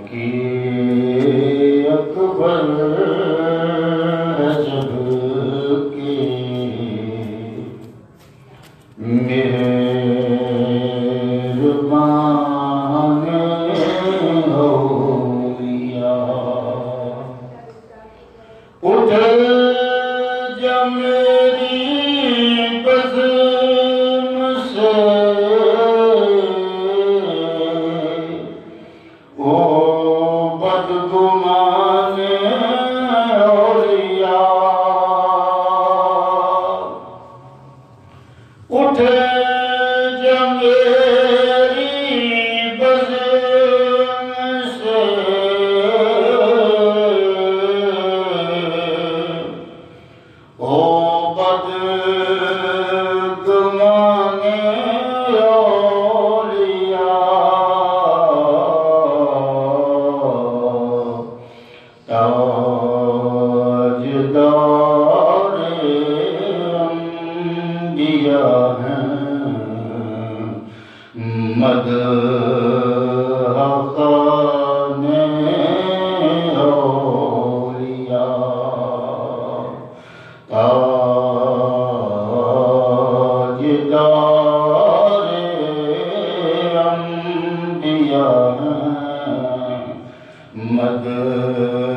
کی اکبر جب کی مہربان اولیاء اٹھ جا میری بزم سے بدگمان اولیاء اٹھ جا میری بزم سے بدگمان تاجدار انبیاء ہیں مدح خوان اولیاء تاجدار انبیاء ہیں مدح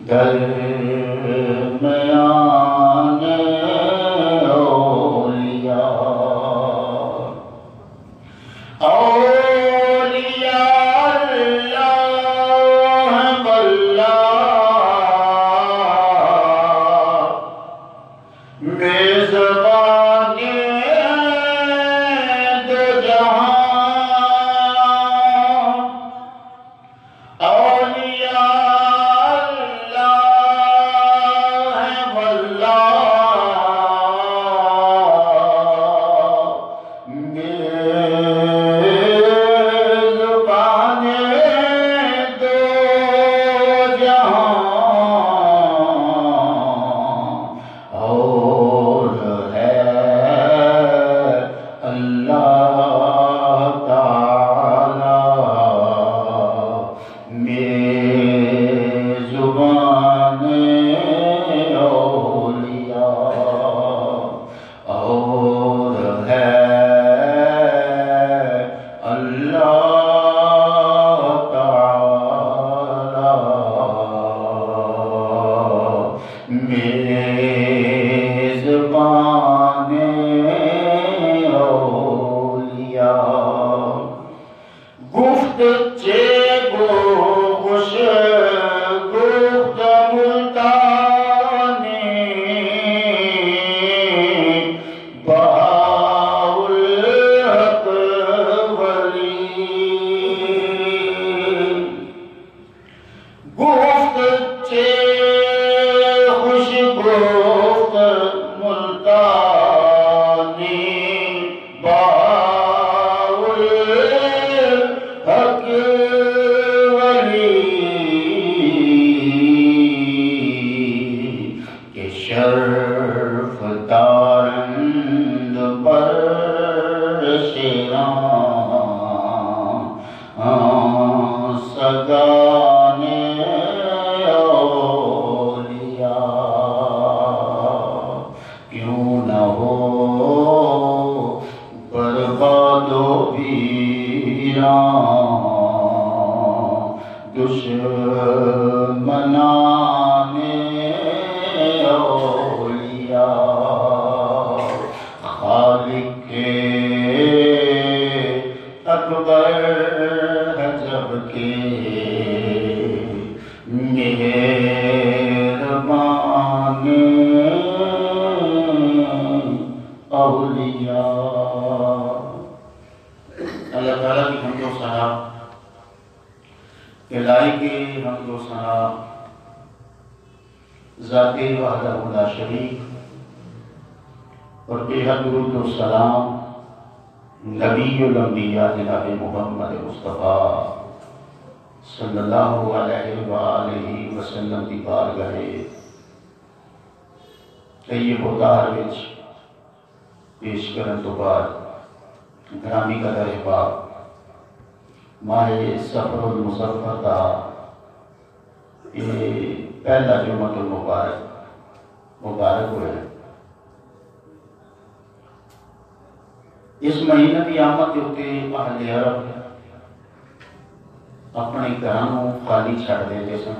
درمیان اولیاء اولیاء اللہ واللہ بے زبان دو جہاں اولیاء سگانے اولیاء سلطان اولیاء۔ اللہ تعالیٰ کی حمد و ثنا، الہی کی حمد و ثنا، ذات وحدہ لا شریک، اور بے حد درود و سلام نبی الانبیاء جناب محمد مصطفیٰ صلی اللہ علیہ وآلہ وسلم کی بارگاہ طیب و طاہر وچ پیش کرن تو بعد گرامی قدر احباب، ماہ سفر المظفر کا یہ پہلا جمعہ مبارک ہوئے۔ اس مہینے کی آمد کے اتنے اہل عرب اپنے گھروں خالی چھڑ دے سن۔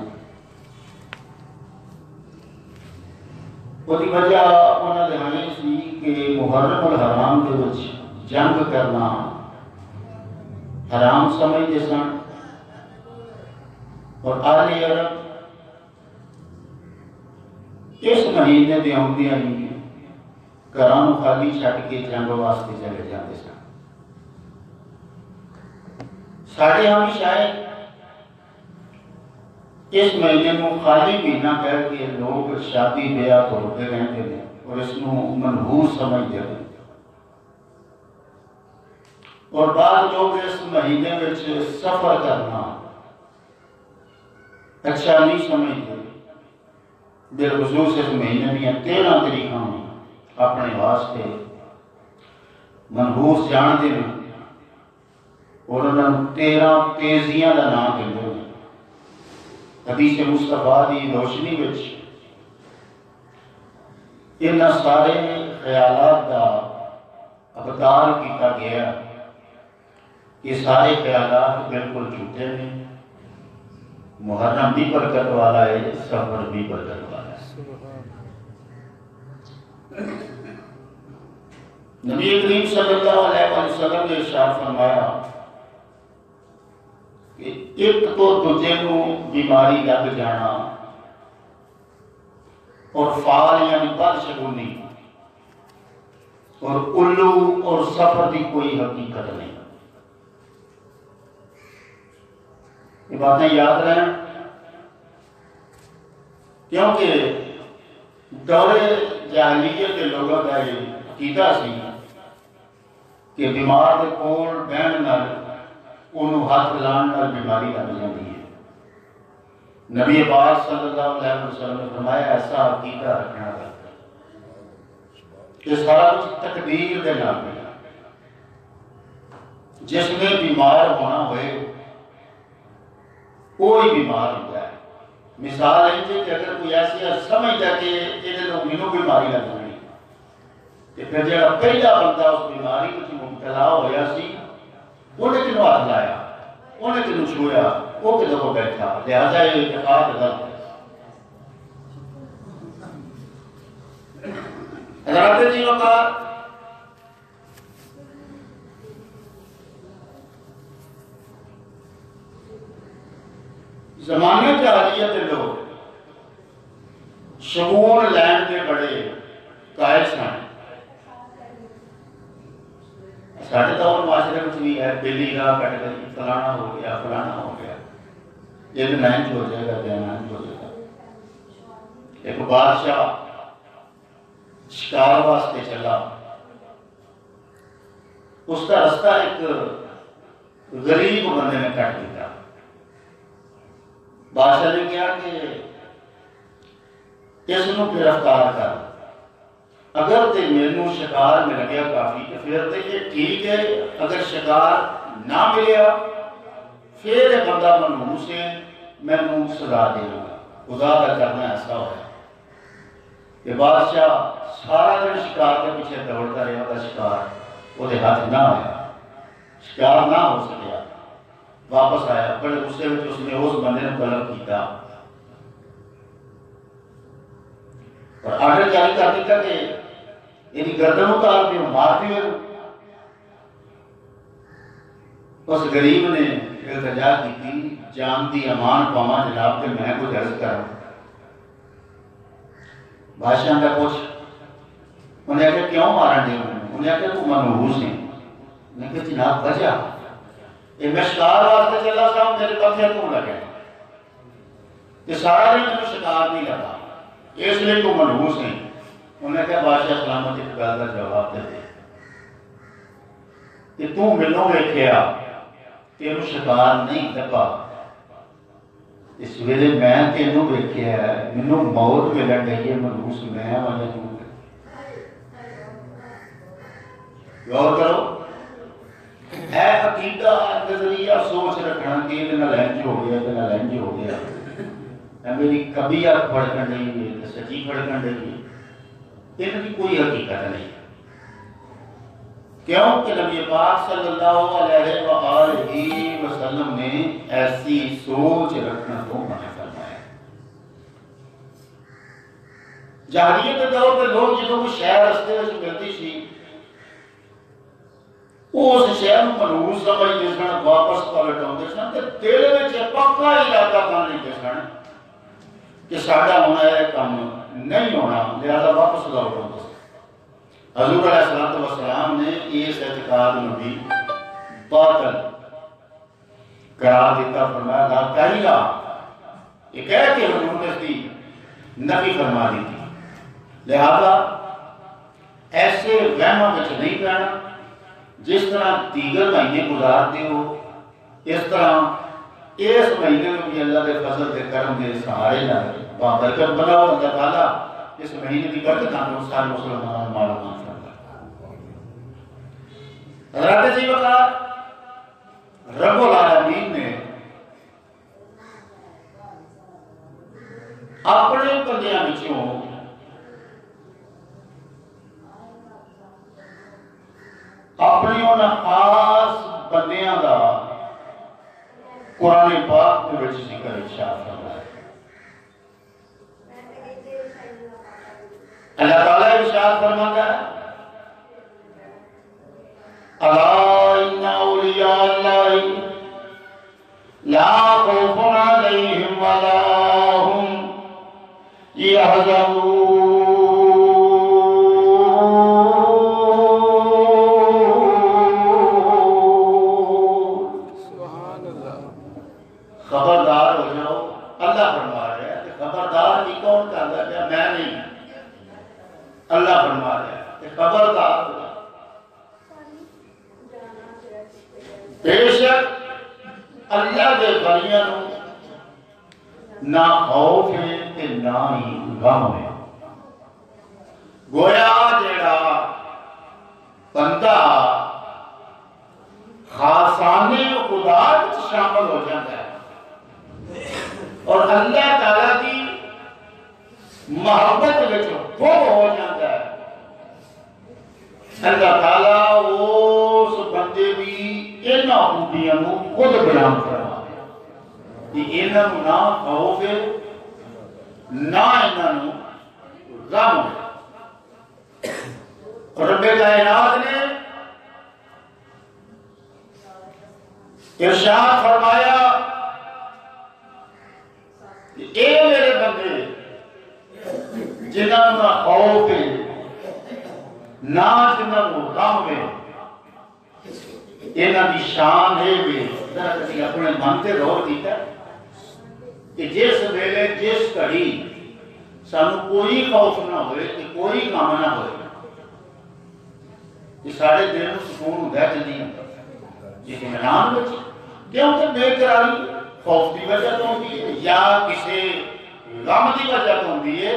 وہ وجہ انہوں نے ہمیں سی کہ محرم الحرام کے وچ جنگ کرنا حرام سمجھتے سن، اور اہل عرب اس مہینے دے آمدیاں ہی گھروں خالی چھٹ کے جنگ واسطے چلے جاتے سن۔ ساڑھے ہم شاید اس مہینے میں خالی مہینہ کہہ کے لوگ شادی بیاہ تو رکے رہتے ہیں اور اس کو منحوس سمجھتے ہیں، اور بعض لوگ اس مہینے میں سفر کرنا اچھا نہیں سمجھتے۔ بالخصوص اس مہینے میں 13 تاریخوں میں اپنے واسطے منحوس جان دے اور انہوں نے 13 تیزیاں کا نام دے دے۔ حدیث مصطفیٰ دی روشنی وچ ان سارے خیالات کا ابطال کیتا گیا۔ یہ سارے خیالات بالکل جھوٹے ہیں۔ محرم بھی برکت والا ہے، سفر بھی برکت والا ہے۔ نبی کریم صلی اللہ علیہ وسلم نے ارشاد فرمایا کہ ایک تو دوجے کو بیماری لگ جانا اور فال یعنی بدشگونی اور الو اور سفر کی کوئی حقیقت نہیں۔ یہ باتیں یاد رہیں، کیونکہ دور جاہلیت کے لوگوں کا یہ عقیدہ سی کہ بیمار کے کول بہن نال انہوں ہاتھ لان نال بیماری لگ جاتی ہے۔ نبی پاک صلی اللہ علیہ وسلم نے فرمایا ایسا عقیدہ رکھنا چاہتا ہے کہ سارا کچھ تقدیر دے نام ہے۔ جس میں بیمار ہونا ہوئے کوئی بیمار ہوتا ہے۔ مثال ہے کہ اگر کوئی ایسی سمجھ جائے کہ یہ لوگ مینوں بیماری لگ جانی، تو پھر جڑا پہلا بندہ اس بیماری کو مبتلا ہویا سی انہیں کنوں ہاتھ لایا، انہیں کنوں چھویا، وہ کدھر کو بیٹھا، لہٰذا یہ اعتقاد غلط ہے۔ حضرات جی وقار زمانے جاہلیت کے لوگ شگون لین کے بڑے قائل سن۔ ساڑھے دور معاشرے میں بھی ہے، بلی راہ کٹ گئی، فلانا ہو گیا، فلانا ہو گیا، یہ نائنچ ہو جائے گا، نائنچ ہو جائے گا۔ ایک بادشاہ شکار واسطے چلا، اس کا رستہ ایک غریب بندے نے کٹ دیا۔ بادشاہ نے کہا کہ اس کو گرفتار کر، اگر تے میرے شکار مل گیا کافی تو پھر تے یہ ٹھیک ہے، اگر شکار نہ ملیا پھر یہ بندہ منحوس ہے، میں سزا دے گا۔ خدا کا کرنا ایسا ہوا کہ بادشاہ سارا دن شکار کے پیچھے دوڑتا رہا، وہ شکار وہ ہاتھ نہ آیا، شکار نہ ہو سکیا۔ واپس آیا، بڑے غصے میں اس نے اس بندے نے طلب کیا اور آرڈر جاری کر دیتا کہ یعنی گردن اتار دیو، مار دیو۔ اس غریب نے التجا کی جان دی امان پاما جناب کے میں کو درج کروں۔ بادشاہ کا پوچھ، انہیں آخیا کیوں مارن دے؟ انہیں آخیا تو منحوس ہے۔ انہیں کہا جناب وجہ، یہ میں شکار واسطے چلا سا، میرے پتھر کیوں لگے؟ کہ سارا دن مجھے شکار نہیں لگا، اس لیے تو منحوس ہے۔ انہیں کہا بادشاہ سلامت ایک گل کا جواب دے دے کہ تو مینوں ویکھیا تینوں شکار نہیں لگا، اس ویلے میں تینوں ویکھیا ہے، مینوں موت ملن گئی ہے، منحوس میں وجہ تو غور کرو۔ ہے عقیدہ نظریہ سوچ رکھنا کہ یہ لینج ہو گیا، یہ لینج ہو گیا، میری کبھی آپ پھڑکن نہیں ہوئی، سچی پھڑکن نہیں ہوئی، ان کی کوئی حقیقت نہیں۔ کیوں کہ نبی پاک صلی اللہ علیہ وآلہ وسلم نے ایسی سوچ رکھنا تو منع فرمایا۔ جاہلیت کے دور میں لوگ جنہوں کو شہر رستے میں ملتی تھی، وہ اس شہر منحوس سمجھتے سن، واپس پلٹ آتے سن، کہ دل میں پکا ارادہ بن لیتے سن کہ ساڈا ہونا ہے کام نہیں ہونا، لہذا واپس لوٹ آتے سن۔ حضور علیہ السلام نے اس اعتقاد میں بھی باطل قرار دیتا، فرمایا لا کہیلا، یہ کہہ کے حضور نے اس کی نفی فرما دی تھی۔ لہذا ایسے وہموں میں نہیں پہنا، جس طرح دیگر مہینے گزارتے ہو اس طرح اس مہینے میں بھی اللہ کے فضل کے کرم کے سہارے نہ برکت بناؤ۔ اللہ تعالیٰ اس مہینے کی برکت ہم سارے مسلمان معلومات حضرات جی بتا رب العالمین نے اپنے بندیاں بچوں اپنی ان خاص بندیاں دا قرآن پاک میں ذکر ارشاد فرمایا۔ اللہ تعالیٰ ارشاد فرماتا ہے الا ان اولیاء اللہ لا خوف علیہم ولا هم يحزنون۔ خبردار ہو جاؤ، اللہ فرما رہا ہے کہ خبردار بھی کون کر رہا ہے؟ میں نہیں، اللہ فرما رہا ہے کہ خبردار ہو جاؤ۔ بے شک اللہ کے بلیاں نہ خوف ہے کہ نہ ہی غم ہے۔ گویا جیڑا بندہ خاصانے خدا وچ شامل ہو جاتا ہے اور اللہ تعالیٰ کی محبت وچ وہ ہو جاتا ہے، اللہ تعالیٰ اس بندے بھی انہاں خوبیاں خود بیان فرما کہ انہاں نہ خوف ہے نہ انہاں غم ہے۔ رب کائنات نے ارشاد فرمایا کہ اے میرے بندے جنہاں نہ خوف ہے نہ جنہاں غم ہے، انہاں دی شان ہے بھی ذرا کسی اپنے من تے غور کیتا کہ جس ویلے جس گھڑی سانو کوئی خوف نہ ہوئے کہ کوئی غم نہ ہوئے، یہ سارے دل میں سکون ہوتا ہے کہ نہیں ہوتا؟ یہ اطمینان بچ کیونکہ بے قراری خوف کی وجہ تو ہوتی ہے یا کسی غم کی وجہ تو ہوتی ہے۔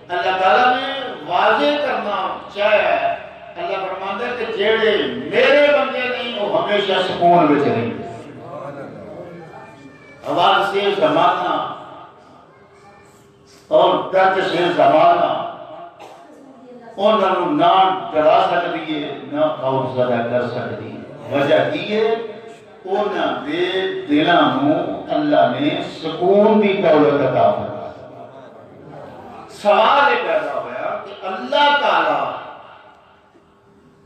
اللہ تعالیٰ نے واضح کرنا چاہیا ہے، اللہ فرماتا ہے کہ جیڑے میرے بندے نہیں وہ ہمیشہ سکون میں رہیں گے۔ آواز سے زمانہ اور درد سے زمانہ انہوں نہ ڈرا سکتی ہے نہ خوف زدہ کر سکتی ہے۔ وجہ کی ہے انہوں دے دلوں اللہ نے سکون کی دولت عطا فرمائی۔ سوال یہ پیدا ہوا کہ اللہ تعالیٰ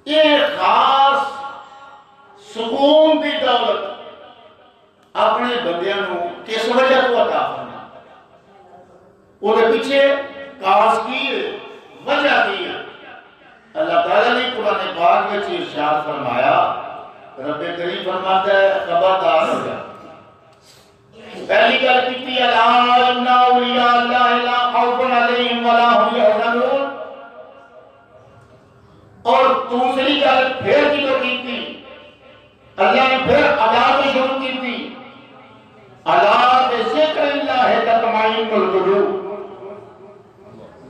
یہ خاص سکون کی دولت اپنے بندیاں کس وجہ کو عطا فرمائی؟ وہ پیچھے کاز کی وجہ کی اللہ تعالیٰ نے قرآن پاک میں ارشاد فرمایا، رب کریم فرماتا ہے خبردار ہو جا۔ پہلی گل کی الا ان اولیاء اللہ لا خوف علیہم ولا هم یحزنون، اور دوسری گل پھر کی تھی اللہ نے پھر ادا سے شروع کی تھی، الا بذکر اللہ تطمئن القلوب،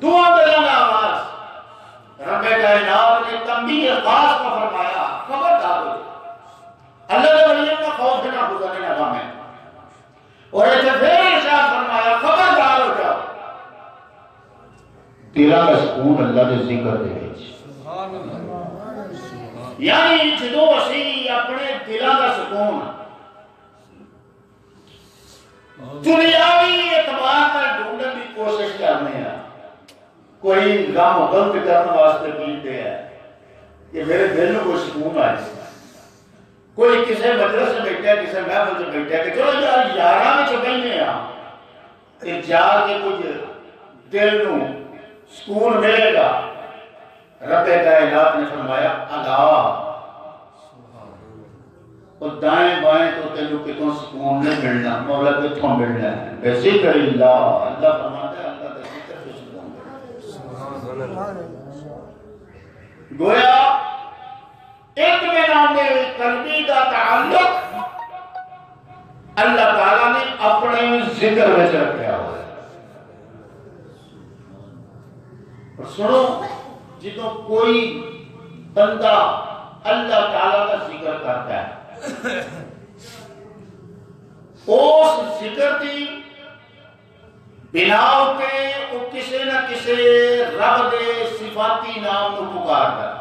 دعا دلان آواز رب کائنات نے تنبیہ خاص کو فرمایا خبردار ہو۔ اللہ نے مریم کا خوف نہ گزرنے لگا میں، اور ایسے پھر ارشاد فرمایا خبردار ہو جاؤ۔ تیرا کا سکون اللہ کے ذکر دے وچ، یعنی جدوں اسی اپنے دلاں دا سکون دنیاوی اعتبار پر ڈھونڈن کی کوشش کرنے ہیں، کوئی غم غلط کرنے واسطے پیتے ہیں کہ میرے دل میں کوئی سکون آئے، کوئی کسی مجلس سے بیٹھا ہے، کسی محفل سے بیٹھا ہے کہ چلو یار یاراں وچ بیٹھنے ہیں کہ جا کے کچھ دل نو سکون ملے گا۔ رب کائنات نے فرمایا اللہ، اور دائیں بائیں تو تینوں کتوں سکون نہیں ملنا، مولا کتوں ملنا ہے بے ذکر اللہ۔ اللہ فرماتا ہے اللہ کا ذکر سے سکون ملنا۔ گویا اطمینان قلبی کا تعلق اللہ تعالیٰ نے اپنے ذکر میں رکھا ہوا ہے۔ اور سنو، جدوں کوئی بندہ اللہ تعالیٰ کا ذکر کرتا ہے اس ذکر کی بنا ہوتے وہ کسی نہ کسی رب دے صفاتی نام کو پکارتا ہے،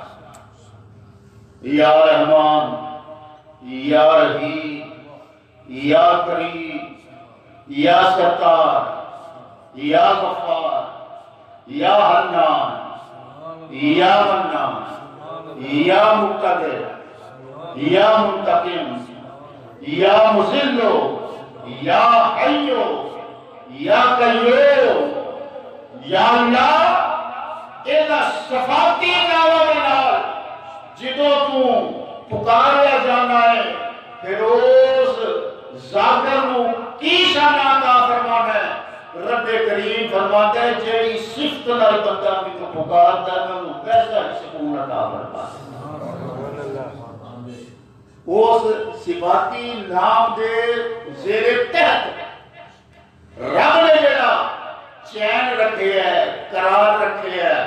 یا رحمان، یا رحیم، یا کریم، یا ستار، یا غفار، یا حنان، یا منان، یا مقتدر، یا منتقم، یا مذلو، یا حیو، یا قیوم، یا اللہ ایدہ صفاتی ناوہ بنال جدو تو پکاریا جانا ہے پھر اس ذاکر نو کی شان عطا فرمانا ہے۔ رب کریم فرماتا ہے جیڑی صفت نال بندہ بھی تو پکارتا ہے میں ویسا سکون عطا فرماتا ہے۔ اس صفاتی نام دے زیر تحت رب نے جڑا چین رکھے ہے، قرار رکھے ہے،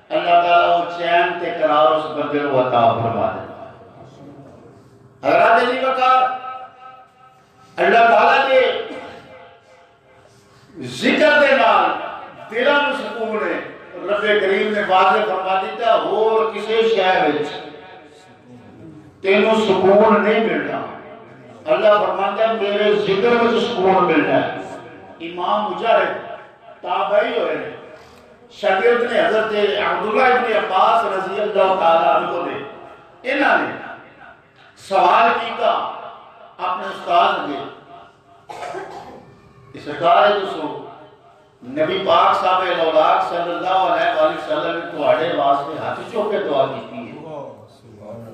اللہ تعالیٰ وہ چین تے قرار اس بندے کو عطا فرما دیتا ہے۔ حضرات علی وقار اللہ تعالیٰ کے ذکر دے نال دلاں نوں سکون ہے۔ رب کریم نے واضح فرما دیتا اور کسی شے وچ تینوں سکون نہیں ملنا۔ اللہ فرماتا ہے میرے ذکر میں سکون ملنا ہے۔ امام مجاہد تابعی ہوئے شاگرد نے حضرت عبداللہ ابن عباس رضی اللہ تعالیٰ عنہ نے انہوں نے سوال کیتا اپنے استاد نے کہ سرکار دوستو نبی پاک صاحب الاولاق صلی اللہ علیہ وآلہ وسلم نے تواڈے واسطے ہاتھ چوک کے دعا کی ہے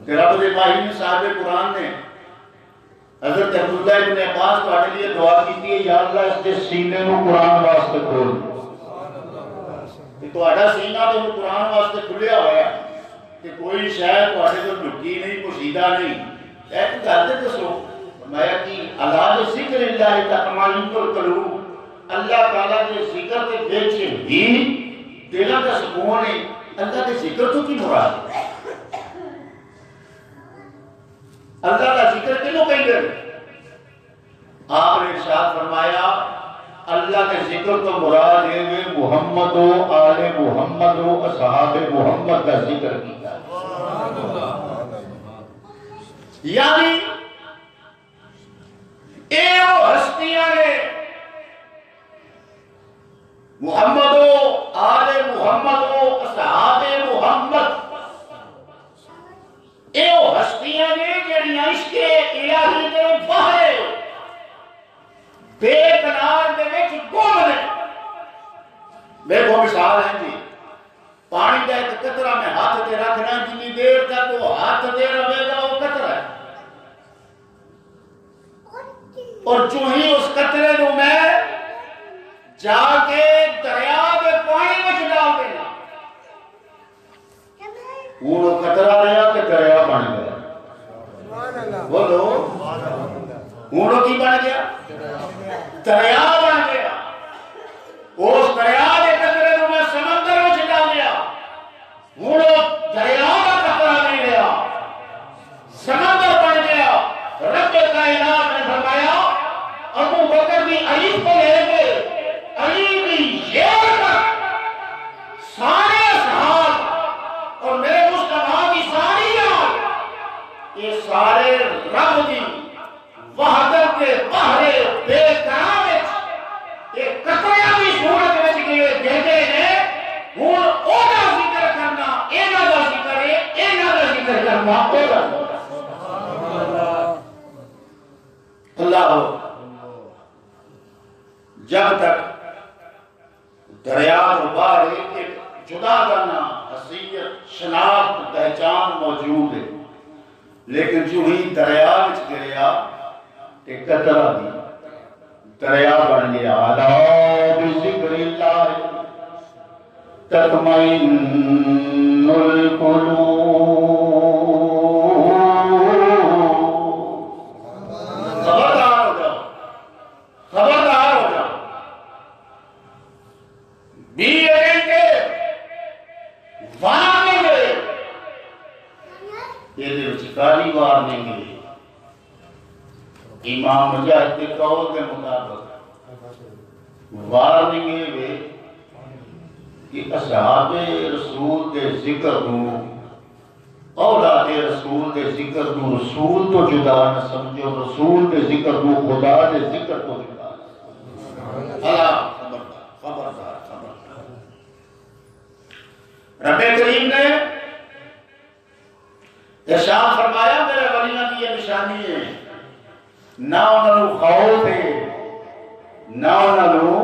کہ رب دے ماہی صاحب قرآن نے حضرت عبداللہ ابن عباس تواڈے لیے دعا کی ہے یا اللہ اس دے سینے نو قرآن واسطے کھول کہ تواڈا سینہ تو قرآن واسطے کھلیا ہوا ہے کہ کوئی شاید تواڈے کو لکی نہیں پوشیدہ نہیں۔ ایک گل تے دسو فرمایا کہ اللہ ذکر اللہ تطمئن القلوب، اللہ تعالیٰ کے ذکر کے وچ ہی دلاں دا سکون ہے۔ اللہ کے ذکر تو کی مراد ہے؟ اللہ کا ذکر کیوں کہتے ہیں؟ آپ نے ارشاد فرمایا اللہ کے ذکر تو مراد ہے محمد و آل محمد و اصحاب محمد کا ذکر کیا، یعنی اے وہ ہستیاں نے محمد و آل محمد و اصحاب محمد، اے وہ ہستیاں نے جڑیاں عشق الہی دے باہر بے قرار دے وچ گم نے۔ دیکھو واسطے رکھنا جتنی دیر تک وہ ہاتھ دے رہے گا وہ قطرہ ہے، اور جو ہی اس قطرے نو میں جا کے دریا کے پانی میں ڈال دینا، وہ قطرہ رہا کہ دریا بن گیا؟ بولو ہوں کی بن گیا؟ دریا بن گیا۔ اس دریا کے قطرے نو میں سمندر میں ڈال دیا، ہوں دریا کا قطرہ نہیں رہا، سمندر بن گیا۔ رب کائنات نے فرمایا ابو بکر کی عید کو لے کے عید کی شیر تک سارے صحاب اور میرے مصطفیٰ کی ساری یاد یہ سارے رب کی وحدت کے بہرے بے قرار ایک قطرہ کی صورت میں بھیجے ہیں۔ ہوں اوہ ذکر کرنا اینا دا ذکر ہے، اینا دا ذکر کرنا اوہ اللہ ہو۔ جب تک دریا و باہر ایک جدا کرنا حیثیت شناخت پہچان موجود ہے، لیکن جو ہی دریا وچ گیا کہ قطرہ بھی دریا بن گیا۔ الا بذکر اللہ تطمئن القلوب۔ خبردار ہو جاؤ، خبردار ہو جاؤ، بھی گھنٹے وارننگ ہے، یہ کاری وارننگ ہے۔ امام مجاہد کے قول کے مطابق وارننگ ہے کہ اصحاب رسول کے ذکر کو اولاد رسول کے ذکر کو رسول تو جدا نہ سمجھو، رسول کے ذکر کو خدا کے ذکر کو جدا نہ سمجھو۔ اللہ خبردار خبردار خبردار۔ رب کریم نے ارشاد فرمایا میرے ولیوں کی یہ نشانی ہے، نہ انہوں خوف ہے نہ انہوں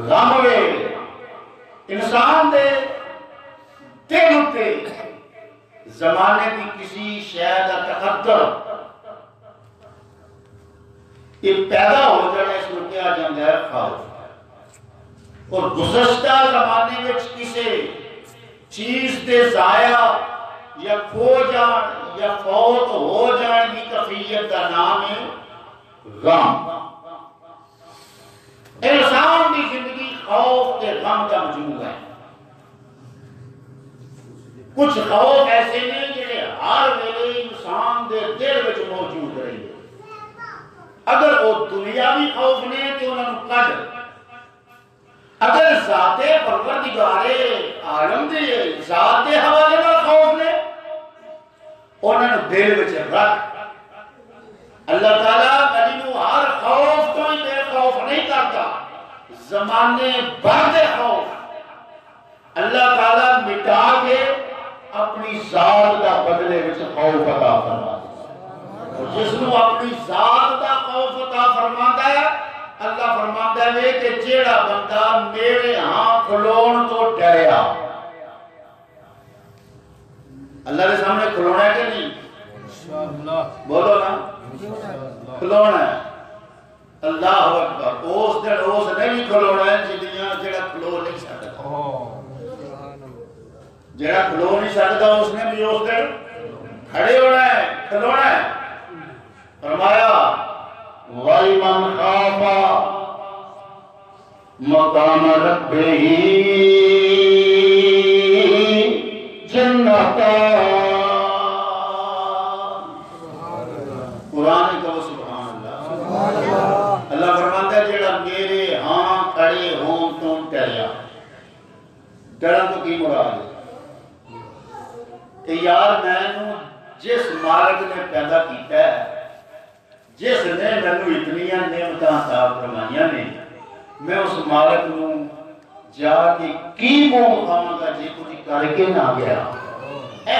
غم ہے۔ انسان دے دل ہوتے زمانے کی کسی شے کا تقدر یہ پیدا ہو جانا، اس کو کیا جاتا ہے خوف۔ اور گزشتہ زمانے میں کسی چیز دے ضائع یا کھو جان یا فوت ہو جان کی کیفیت کا نام ہے غم۔ انسان کی زندگی خوف کے غم کا مجموعہ ہے۔ کچھ خوف ایسے نہیں جنہیں ہر ویلے انسان دے دل وچ موجود رہے، اگر وہ دنیاوی خوف نے تو انہوں نے کٹ، اگر ذات پروردگار عالم دے ذات دے حوالے نال خوف نے انہوں نے دل وچ رکھ۔ اللہ تعالیٰ کبھی نو ہر خوف تو ہی بے خوف نہیں کرتا، زمانے بھر دے خوف اللہ تعالیٰ مٹا کے اپنی ذات کا بدلے وچ خوف عطا فرما دیتا، اور جس نو اپنی ذات کا خوف عطا فرماتا ہے اللہ فرماتا ہے کہ جیڑا بندہ میرے ہاں کھلون تو ڈریا۔ اللہ کے سامنے کھلونا ہے کہ نہیں؟ بولو نا، کھلونا ہے۔ اللہ اکبر۔ اس دن اس نہیں کھلونا ہے جڑا کھلو نہیں سکتا، جڑا کھلو نہیں سکتا اس نے بھی اس دن کھڑے ہونا ہے، کھلونا ہے۔ فرمایا وَلِمَنْ خَافَ مَقَامَ رَبِّهِ جَنَّتَانِ۔ قرآن کو سبحان اللہ۔ اللہ فرماتا ہے جڑا میرے ہاں کھڑے ہوں تو ڈریا۔ ڈرن تو کی مراد ہے کہ یار میں جس مالک نے پیدا کیتا ہے، جس نے مینوں اتنی نعمتاں عطا فرمائیاں نے، میں اس مالک نو جا کے کی منہ کھاواں گا جے کچھ کر کے نہ گیا۔ اے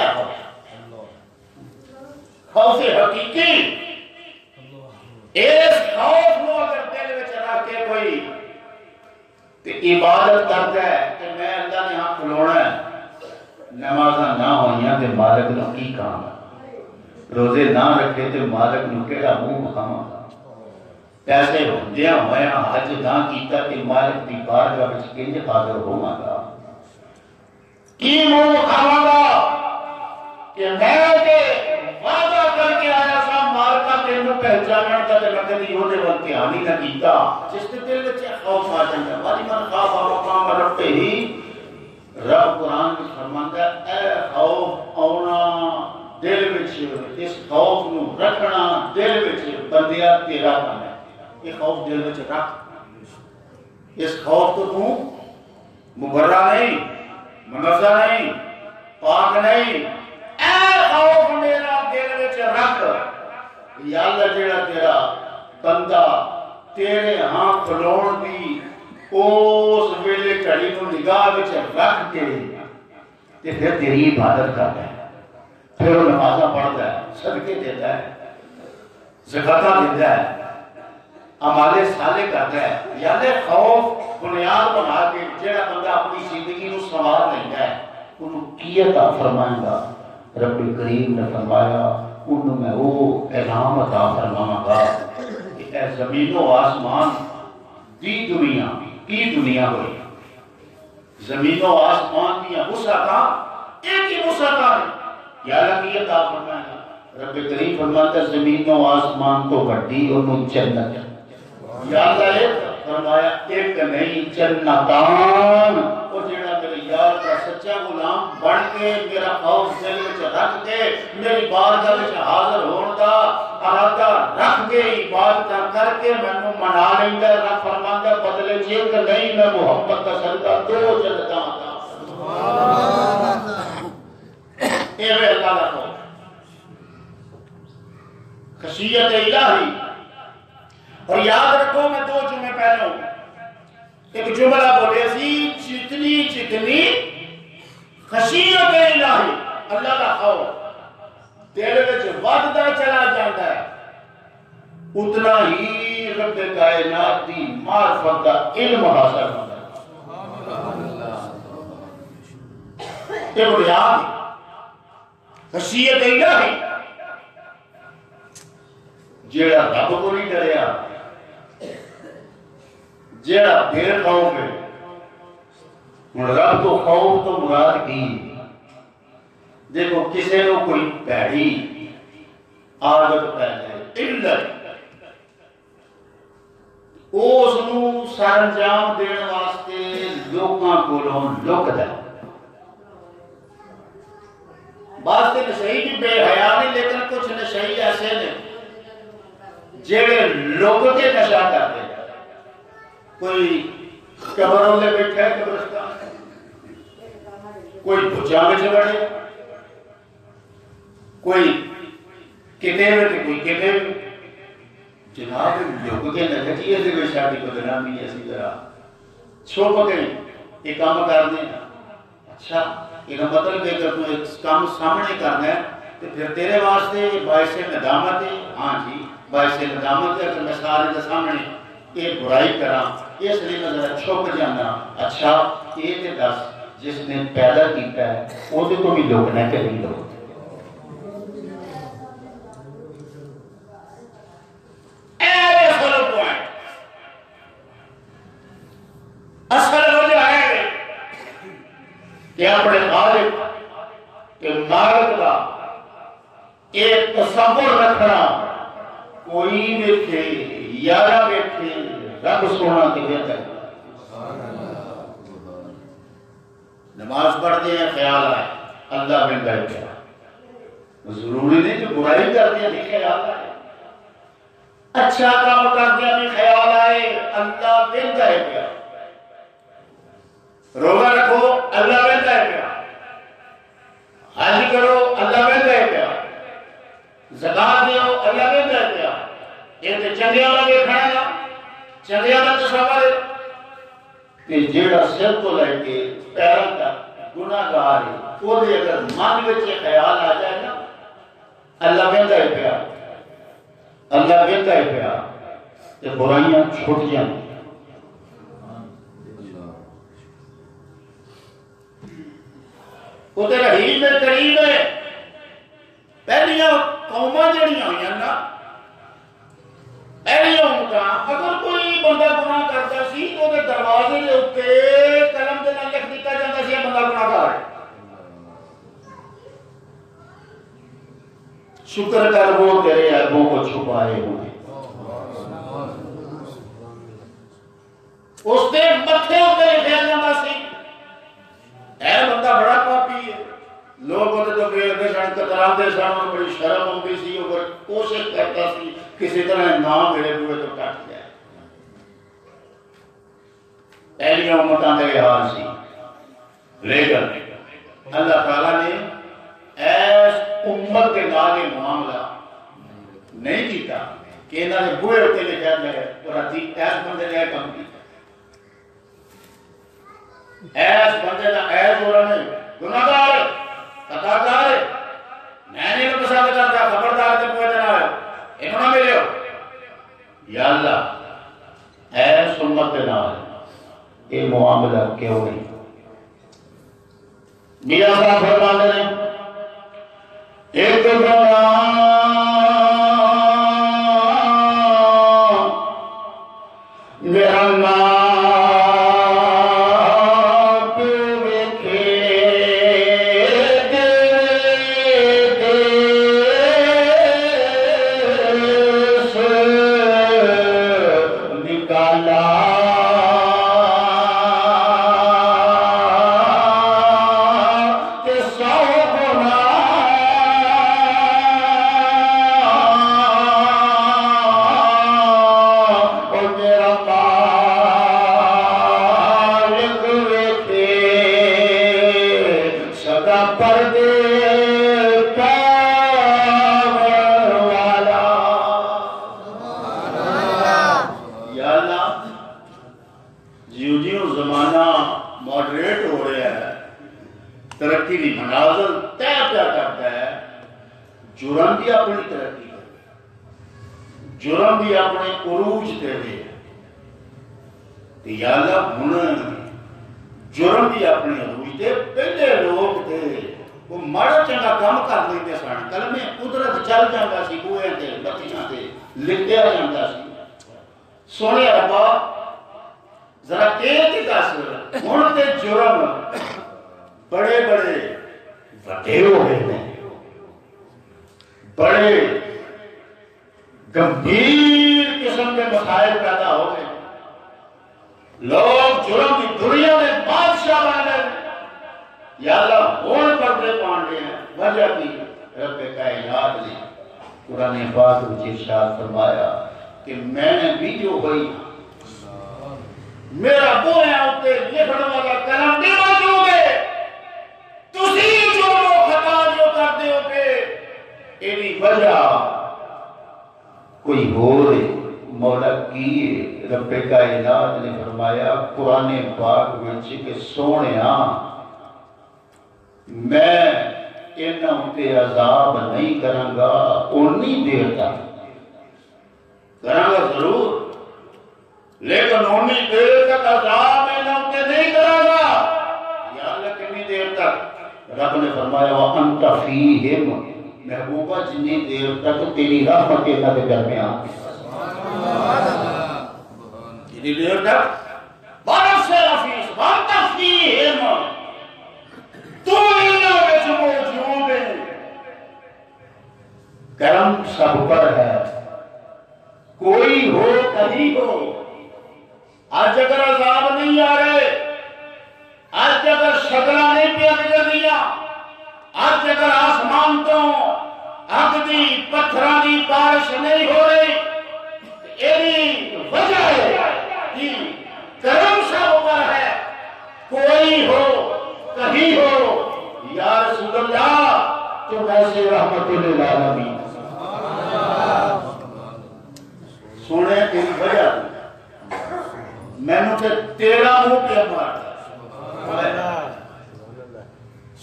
خوف حقیقی، اس خوف نو اگر دل وچ رکھ کے کوئی عبادت کرتا ہے کہ میں اللہ نے ہاں کھلونا ہے، نمازاں نہ ہوئیاں تے مالک نو کی کام ہے، روزے نہ رکھے تے مالک نو کیڑا منہ مکھاواں گا، پیسے ہوندیاں ہویاں حج نہ کیتا تے مالک دی بارگاہ وچ کنج حاضر ہوواں گا، کی منہ مکھاواں گا کہ میں تے وعدہ کر کے آیا سا مال کا تینوں پہچانن دا تے میں کدی اودے ول دھیان ہی نہ کیتا، جس دے دل وچ خوف آ جاندا وَلِمَنْ خَافَ مَقَامَ رَبِّهِ، رب قرآن میں فرماندا ہے اے خوف آنا دل وچ، اس خوف نو رکھنا دل وچ بندیا تیرا کام ہے، یہ خوف دل وچ رکھ، اس خوف تو مبرہ نہیں، منزہ نہیں، پاک نہیں، اے خوف میرا دل وچ رکھ، یا اللہ جیڑا تیرا بندہ تیرے ہاں کھلون دی اس ویلے گھڑی نو نگاہ وچ رکھ کے تے پھر تیری عبادت کرتا ہے، پھر وہ نمازاں پڑھتا ہے، صدقے دیتا ہے، زکاتاں دیتا ہے، اعمال صالح کرتا ہے، یعنی خوف بنیاد بنا کے جڑا بندہ اپنی زندگی نو سنوار لیتا ہے انہوں کی عطا فرمائے گا، رب کریم نے فرمایا انہوں میں وہ انعام عطا فرماواں گا کہ اے زمین و آسمان دی دنیا کی دنیا ہوئی، زمین و آسمان دیا وسعتاں ایک ہی وسعتاں ہے، یا اللہ کی عطا فرمائے گا، رب کریم فرماتا ہے زمین و آسمان تو بڑی انہوں جنت، یا اللہ ایک فرمایا ایک نہیں جنتان، اور جڑا میرے یار کا سچا غلام بن کے میرا خوف دل وچ رکھ کے میری بارگاہ وچ حاضر ہون دا ارادہ رکھ کے عبادت کر کے مینوں منا لیندا، رب فرماندا بدلے جے کہ نہیں میں محبت کا صدقہ دو جنتاں دا، سبحان اللہ، اے اللہ دا خوف، خشیت الہی۔ اور یاد رکھو میں 2 جمعے پہلے ایک جملہ بولے سی، جتنی خشیت الہی اللہ کا خوف دل وچ وددا چلا جاتا ہے اتنا ہی رب کائنات دی معرفت کا علم حاصل ہوتا ہے، یہ بنیاد خشیت الہی، جیڑا رب کو نہیں ڈریا جیڑا بے خوف ہے، رب تو خوف تو مراد کی دیکھو کسی کو کوئی پیڑی عادت پہ جائے علت اس نو سرانجام دین واسطے لوکاں کولوں لکدا ہے، بعض تے نشئی بھی بے حیا نہیں لیکن کچھ نشئی ایسے نے جیڑے لوگ کے نشہ کرتے ہیں، کوئی قبروں میں بیٹھا ہے قبرستان، کوئی بھجا میں بڑھے، کوئی کتے میں کوئی کتے میں، جناب لوگ کے نشہ چیئے سے کوئی شادی کو دنامی ایسی طرح چھوپ گئی ایک کام کرنے، اچھا یہ مطلب ہے کہ تو ایک کام سامنے کرنا ہے تو پھر تیرے واسطے باعث ندامت ہے، ہاں جی باعث ندامت ہے کہ میں سارے کے سامنے یہ برائی کراں، اس لیے میں ذرا چھپ جانا، اچھا یہ تے دس جس نے پیدا کیتا ہے وہ تو بھی لوگ نہ کہ نہیں لوگ، اصل وجہ ہے کہ اپنے خالق کے مالک کا ایک تصور رکھنا، کوئی بیٹھے یارہ بیٹھے رب سونا کے بہتر، نماز پڑھتے ہیں خیال آئے اللہ میں گئے کیا، ضروری نہیں کہ برائی کرتے ہیں نہیں خیال آئے، اچھا کام کرتے ہیں نہیں خیال آئے اللہ میں گئے کیا، روزہ رکھو اللہ میں گئے کیا، حج کرو اللہ میں گئے کیا، زکات دیو اللہ میں گئے کیا، یہ تو چنگے والا دیکھنا ہے، چنگے والا تصور ہے کہ جیڑا سر تو لے کے پیروں تک گناہ گار ہے، وہ اگر من وچ خیال آ جائے نا اللہ ویندا ہے پیا، اللہ ویندا ہے پیا تے برائیاں چھٹ جان، وہ تو رحیم ہے، کریم ہے. پہلیاں قوماں جڑیاں ہوئی نا، پہلیاں امتاں، اگر کوئی بندہ گناہ کرتا سی تو وہ دروازے کے اوپر قلم کے نال لکھ دیتا جاتا سی بندہ گناہ کار ہے. شکر کر وہ تیرے عیبوں کو چھپائے ہوئے. اس دے متھے اتنے لکھا جاتا سی اے بندہ بڑا پاپی ہے. لوگ وہ تو ویکھدے سن، کتراندے سن، بڑی شرم آتی سی، وہ کوشش کرتا سی کسی طرح نام میرے بوئے تو کٹ جائے. پہلیاں امتاں کا یہ حال سی. لیکن اللہ تعالیٰ نے ایس امت کے نال یہ معاملہ نہیں کیتا کہ انہوں نے بوئے ہوتے لکھا جائے اور ایس بندے نے کم کیا. ایس بندے کا ایس ہو رہا ہے گناہگار خطاکار ہے، میں نہیں پسند کرتا، خبردار تے کوئی نہ آئے انہوں نہ ملے ہو. یا اللہ ایس امت کے نال یہ معاملہ کیوں نہیں؟ میاں صاحب فرماتے ہیں ایک گناہ میرا نام ویکھے دیس نکالا جرم بھی اپنی ترقی کرے، جرم بھی اپنے عروج دے دے. یا اللہ ہن جرم بھی اپنے عروج دے. پہلے لوگ تھے وہ ماڑا چنگا کام کر لیندے سن، کلمے قدرت چل جاتا سی، بوئے تے بتیاں تے لکھیا جاتا سی. سونے ربا ذرا تیز دس ہن تے جرم بڑے بڑے وڈے ہو گئے ہیں، بڑے گمبھیر قسم کے مسائل پیدا ہو گئے. لوگ جرم کی دنیا میں بادشاہ بن گئے. یا اللہ ہون پردے پانڈے ہیں. وجہ کی رب کائنات نے قرآن پاک میں ارشاد فرمایا کہ میں نے بھی جو ہوئی میرا بویا ہوتے لکھن والا قلم بھی موجود ہے. تسی جو خطا جو کرتے ہو کہ ایدی وجہ کوئی ہو رہے مولا کی. رب کائنات نے فرمایا قرآن پاک وچ کہ سونیا میں انہاں تے عذاب نہیں کراں گا اونی دیر تک. کراں گا ضرور لیکن اونی دیر تک عذاب انہاں تے نہیں کراں گا. یا اللہ کتنی دیر تک؟ رب نے فرمایا وَأَنْتَ فِيهِمْ محبوبہ جنی دیر تک تیری رحمت اللہ کے درمیان جنی دیر تک بارف سے رفیس وَأَنْتَ فِيهِمْ تو انہوں میں موجود ہے. کرم سب پر ہے، کوئی ہو کہیں ہو. آج اگر عذاب نہیں آ رہے، آج اگر شکلہ نہیں پیا نظر دیا، آج اگر آسمان تو آگ دی پتھران دی بارش نہیں ہو رہی، ایلی وجہ ہے کہ کرم سب پر ہے. کوئی ہو کہیں ہو یا رسول اللہ تو ایسے رحمت للعالمین. سونے تیری وجہ میں نے تیرا منہ پہ مارتا.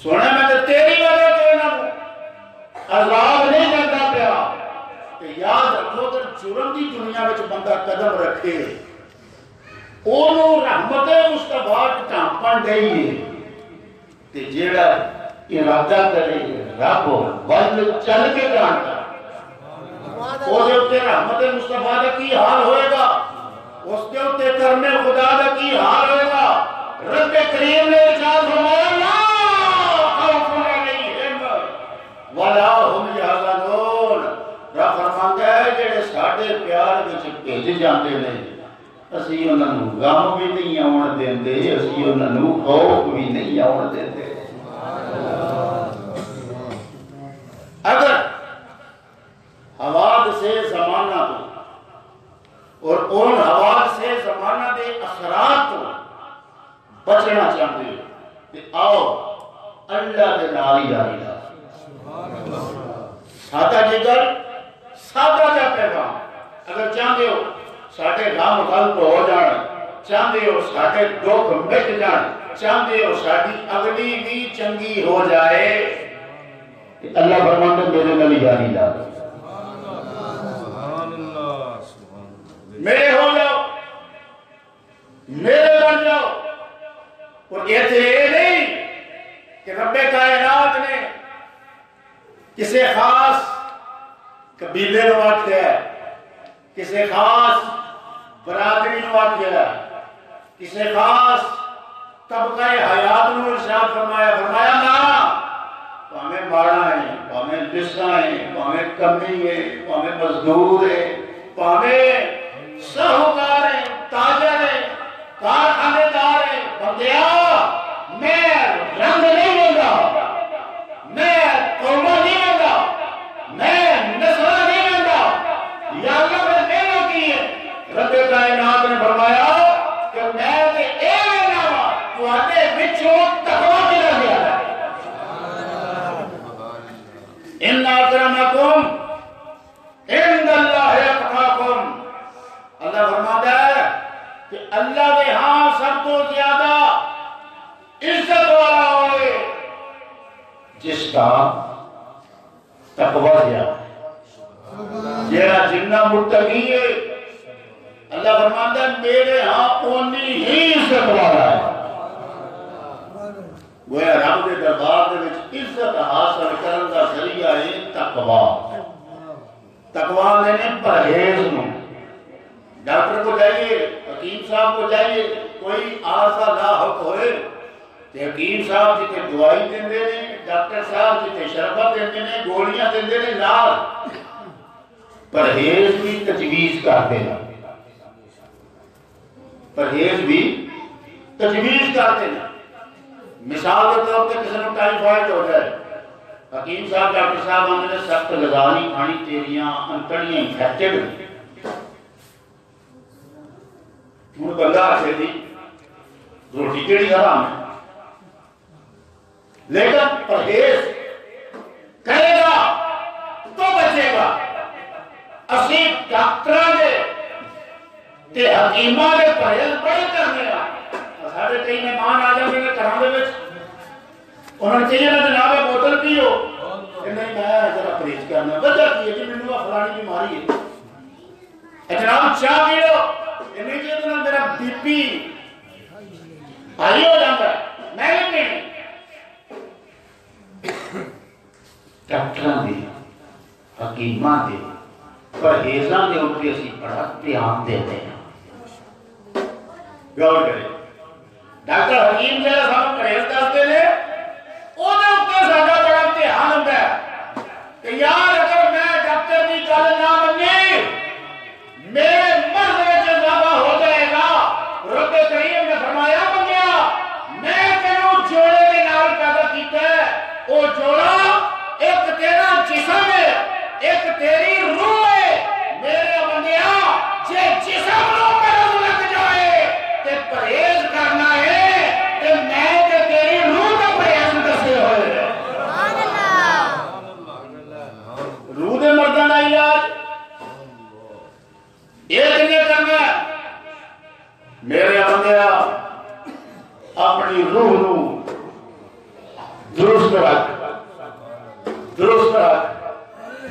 سونے میں تو تیری وجہ دینا عذاب نہیں کرتا پیا. کہ یاد رکھو کہ جرم دی دنیا میں بندہ قدم رکھے انہوں رحمت مصطفیٰ ٹھانپن گئی ہے. تے جیڑا ارادہ کرے رب بل چل کے جانتا وہ دے اتے رحمت مصطفیٰ دا کی حال ہوئے گا اس دے اتے کرنے خدا دا کی حال ہوئے گا رب کریم نے ارشاد فرمایا لا خوف علیہم ولا هم یحزنون رب فرماتا ہے جڑے ساڈے پیار وچ بھیج جاندے نے اسی انہاں نوں غم بھی نہیں آون دیندے اسی انہاں نوں خوف بھی نہیں آون دیندے اگر حوادث سے زمانہ تو اور ان حوادث سے زمانہ دے اثرات تو بچنا چاہتے ہیں کہ آؤ اللہ دے نال یاری لا سادہ جگر سادہ جا پیغام اگر چاہتے ہو ساڑھے غم غلط ہو جان چاہتے ہو ساڑھے دکھ مٹ جان چاہتے ہو ساڑھی اگلی بھی چنگی ہو جائے اللہ فرماتا میرے نال یاری لا میرے ہو جاؤ میرے بن جاؤ اور کہتے یہ نہیں کہ رب کائنات نے کسی خاص قبیلے نو آکھیا ہے کسی خاص برادری نو آکھیا ہے کسی خاص طبقہ حیات نو ارشاد فرمایا نا ہمیں ماڑا ہے ہمیں لسا ہے ہمیں کمی ہے ہمیں مزدور ہے ہمیں سہوکار ہے تاجر ہے کارخانے دار ہے بندیا میں رنگ نہیں لوں میں قومہ نہیں لوں میں نسلہ نہیں لوں یا اللہ میں دینا کی ہے رب کائنات نے فرمایا کہ میں تے اے ناما تو آتے بچوں تقوی کی رہ گیا ہے ان اکرمکم عند اللہ اتقاکم اللہ فرماتا ہے کہ اللہ کے ہاں سب تو زیادہ عزت والا ہوئے جس کا تقوی زیادہ جیڑا جنہ متقی ہے اللہ فرماتا ہے میرے ہاں اونی ہی عزت والا ہے وہ رب کے دربار دے وچ عزت حاصل کرن دا ذریعہ ہے تقوی تقوی نے پرہیز نو ڈاکٹر کو جائیے حکیم صاحب کو جائیے کوئی آسا لاحق ہوئے کہ حکیم صاحب جتے دوائی دیندے نے ڈاکٹر صاحب جتے شربت دیندے نے گولیاں دیندے نے لال پرہیز بھی تجویز کرتے ہیں پرہیز بھی تجویز کرتے ہیں مثال کے طور پہ کسی نے ٹائیفائڈ ہو جائے حکیم صاحب ڈاکٹر صاحب آنے نے سخت غذا نہیں کھانی تیریاں انتڑیاں انفیکٹڈ انہوں بندہ آتے تھی روٹی کیڑی حرام ہے لیکن پرہیز کرے گا تو بچے گا اسی ڈاکٹروں نے تے حکیمہ نے پرہیز بڑے کرنے گا سارے کئی مہمان آ جاتے ہیں گھراں دے وچ انہوں نے چاہیے نا جناب بوتل پیو کہ نہیں میں ذرا پرہیز کرنا وجہ کی ہے کہ مینوں فلانی بیماری ہے جناب چاہ پی لو کہ نہیں کہ میرا بی پی ہائی ہو جاتا ہے میں نہیں پینے ڈاکٹراں دے حکیماں دے پرہیزاں دے اوپر اسی بڑا دھیان دیتے ہیں غور کریں ڈاکٹر حکیم جڑا سانوں پرہیز دستے نے اوہدے اوپر ساڈا بڑا دھیان ہوندا ہے کہ یار اگر میں ڈاکٹر دی گل نہ مننی میرے مرض وچ اضافہ ہو جائے گا رب کریم نے فرمایا بندیا میں تینوں جوڑے دے نال پیدا کیتا ہے او جوڑا ایک تیرا جسم ہے ایک تیری روح ہے میرے بندیا جے جسم نو مرض لگ جائے تے پرہیز کرنا ہے تے میں تے تیری روح دا پرہیز دسے ہوئے سبحان اللہ روح دے مرداں دا علاج ایک نہیں کرنا میرے بندیا اپنی روح نو درست رکھ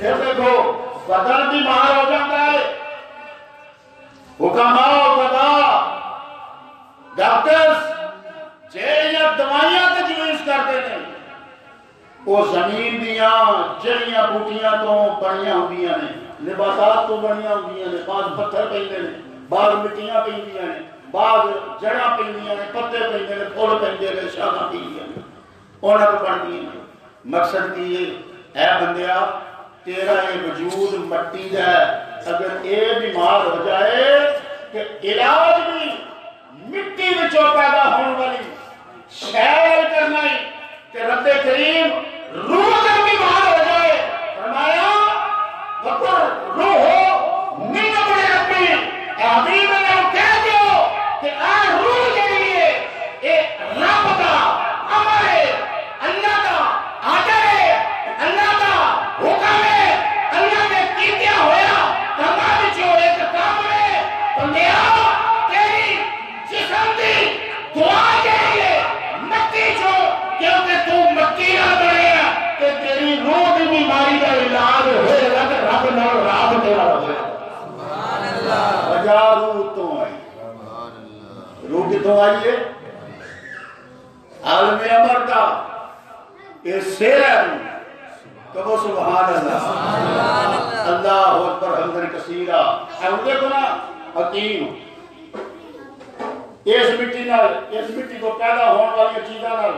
پھر دیکھو بدن بیمار ہو جاتا ہے حکماء قضاء ڈاکٹرز جیڑیاں دوائیاں تجویز کرتے ہیں وہ زمین دیاں جڑیاں بوٹیاں تو بنیاں ہوندیاں نے، نباتات تو بنیاں ہوندیاں نے، بعض پتھر پیندے نے، بعض مٹیاں پیندیاں نے، بعض جڑاں پیندیاں نے، پتے پیندے نے، پھول پیندے نے، شاخاں پیندیاں نے، انہاں تو بندیاں نے۔ مقصد کی اے بندیا تیرا یہ وجود مٹی دا ہے، اگر اے بیمار ہو جائے کہ علاج بھی مٹی وچوں پیدا ہونے والی شیل کرنا ہی کہ رب کریم روح جب بیمار ہو جائے فرمایا وَقُلْ روح من امر ربی، اے حبیب نے کہہ دیو کہ اے روح جڑی ہے اے رب دا امر ہے، اللہ دا آرڈر ہے، اللہ دا حکم ہے، اللہ نے کیتیا ہویا کما وچوں ایک کام ہے بندیا تیری جسم دی دعا جڑی ہے مٹی چو، کیونکہ تو مٹی نہ بنے کہ تیری روح کی بیماری کا علاج ہوئے گا کہ رب نال رات تیرا ہوئے گا۔ وجہ روح تو آئی، روح کتوں آئی ہے؟ عالم امر کا یہ سیر ہے روح، کہو سبحان اللہ، اللہ اکبر حمدن کثیرہ۔ ہم دیکھو نا حکیم اس مٹی نال، اس مٹی کو پیدا ہونے والی چیزاں نال،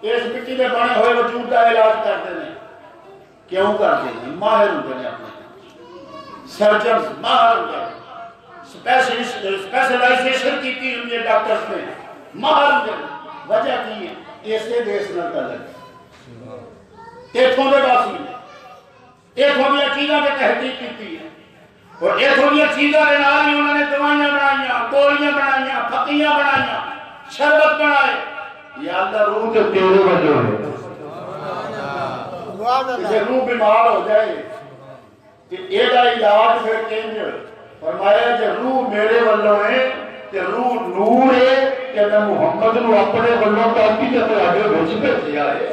اس مٹی میں بنے ہوئے وجود کا علاج کرتے ہیں۔ کیوں کرتے ہیں؟ ماہر ہوتے ہیں، اپنے سرجنز ماہر ہوتے ہیں، اسپیشلائزیشن کی تھی ان ڈاکٹرز نے، ماہر ہوتے ہیں۔ وجہ کی ہے اسے دیس نہ تعلق ایتھوں دے باسی نے ایتھوں دیا چیزاں پہ تحقیق کی ہے، اور ایتھوں دیا چیزاں کے نال ہی انہوں نے دوائیاں بنائیاں، گولیاں بنائیاں، پھکیاں بنائیاں، شربت بنائے۔ یا اللہ روح کے تیرے وجہ ہے کہ روح بیمار ہو جائے کہ یہ علاج پھر کہیں ہوئے فرمایا کہ روح میرے والوں ہے کہ روح نور ہے کہ میں محمد نو اپنے والوں تاکی کہ آگے بھیج بھیجیا ہے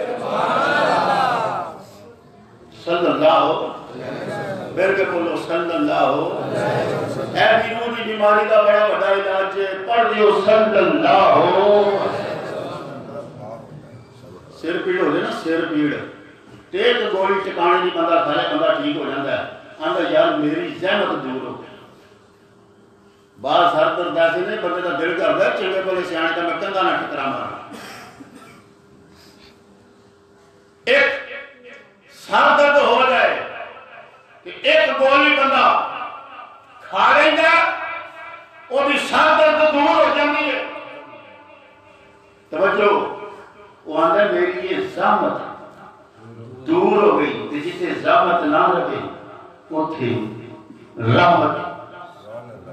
صلی اللہ پھر کے بولو صلی اللہ۔ اے بیرون کی بیماری کا بڑا بڑا علاج ہے، پڑھ دیو صلی اللہ۔ سر پیڑ ہو جائے نا، سر پیڑ ایک گولی ٹکانے کی بندہ کھائے بندہ ٹھیک ہو جاتا ہے، آندا یار میری زحمت دور ہو گئی۔ بعض ہر درد ایسے نہیں بندے کا دل کرتا ہے چنگے بھلے سیانے کا میں کندھا نہ ٹکرا مارا۔ ایک سر درد ہو جائے کہ ایک گولی بندہ کھا لینا وہ بھی سر درد دور ہو جاتی ہے۔ توجہ، وہ آندا میری یہ زحمت دور ہو گئی، جسے زحمت نہ لگے وہ تھی رحمت۔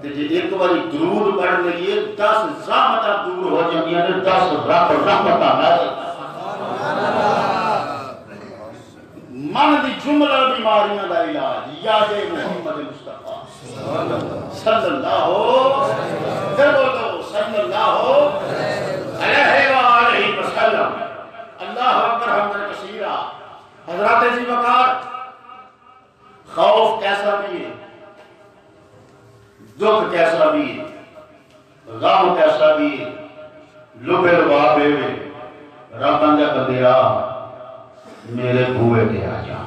جی ایک باری درود پڑھ لئیے 10 زحمتہ دور ہو جاتی ہیں، 10 رب رحمتہ من دی جملہ بیماریاں دا علاج یاد محمد مصطفیٰ صلی اللہ پھر بولو صلی اللہ علیہ وآلہ وسلم۔ اللہ اکبر حمدن کثیرہ۔ حضرات عزیز وقار، خوف کیسا بھی ہے، دکھ کیسا بھی ہے، غم کیسا بھی ہے، لبے لبابے میں ربن دے بندیا میرے بوئے تے آ جا،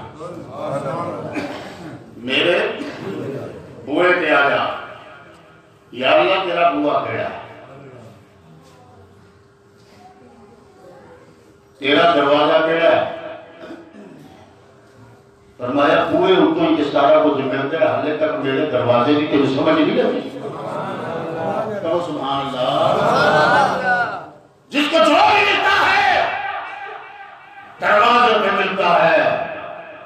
میرے بوئے تے آ جا۔ یا اللہ تیرا بوا کیڑا ہے، تیرا دروازہ کیڑا ہے؟ فرمایا بوئے اتوں ہی سارا کچھ ملتا ہے، حالے تک میرے دروازے کی تیری سمجھ نہیں لگی۔ کہو سبحان اللہ۔ جس کو جو بھی ملتا ہے دروازے میں ملتا ہے۔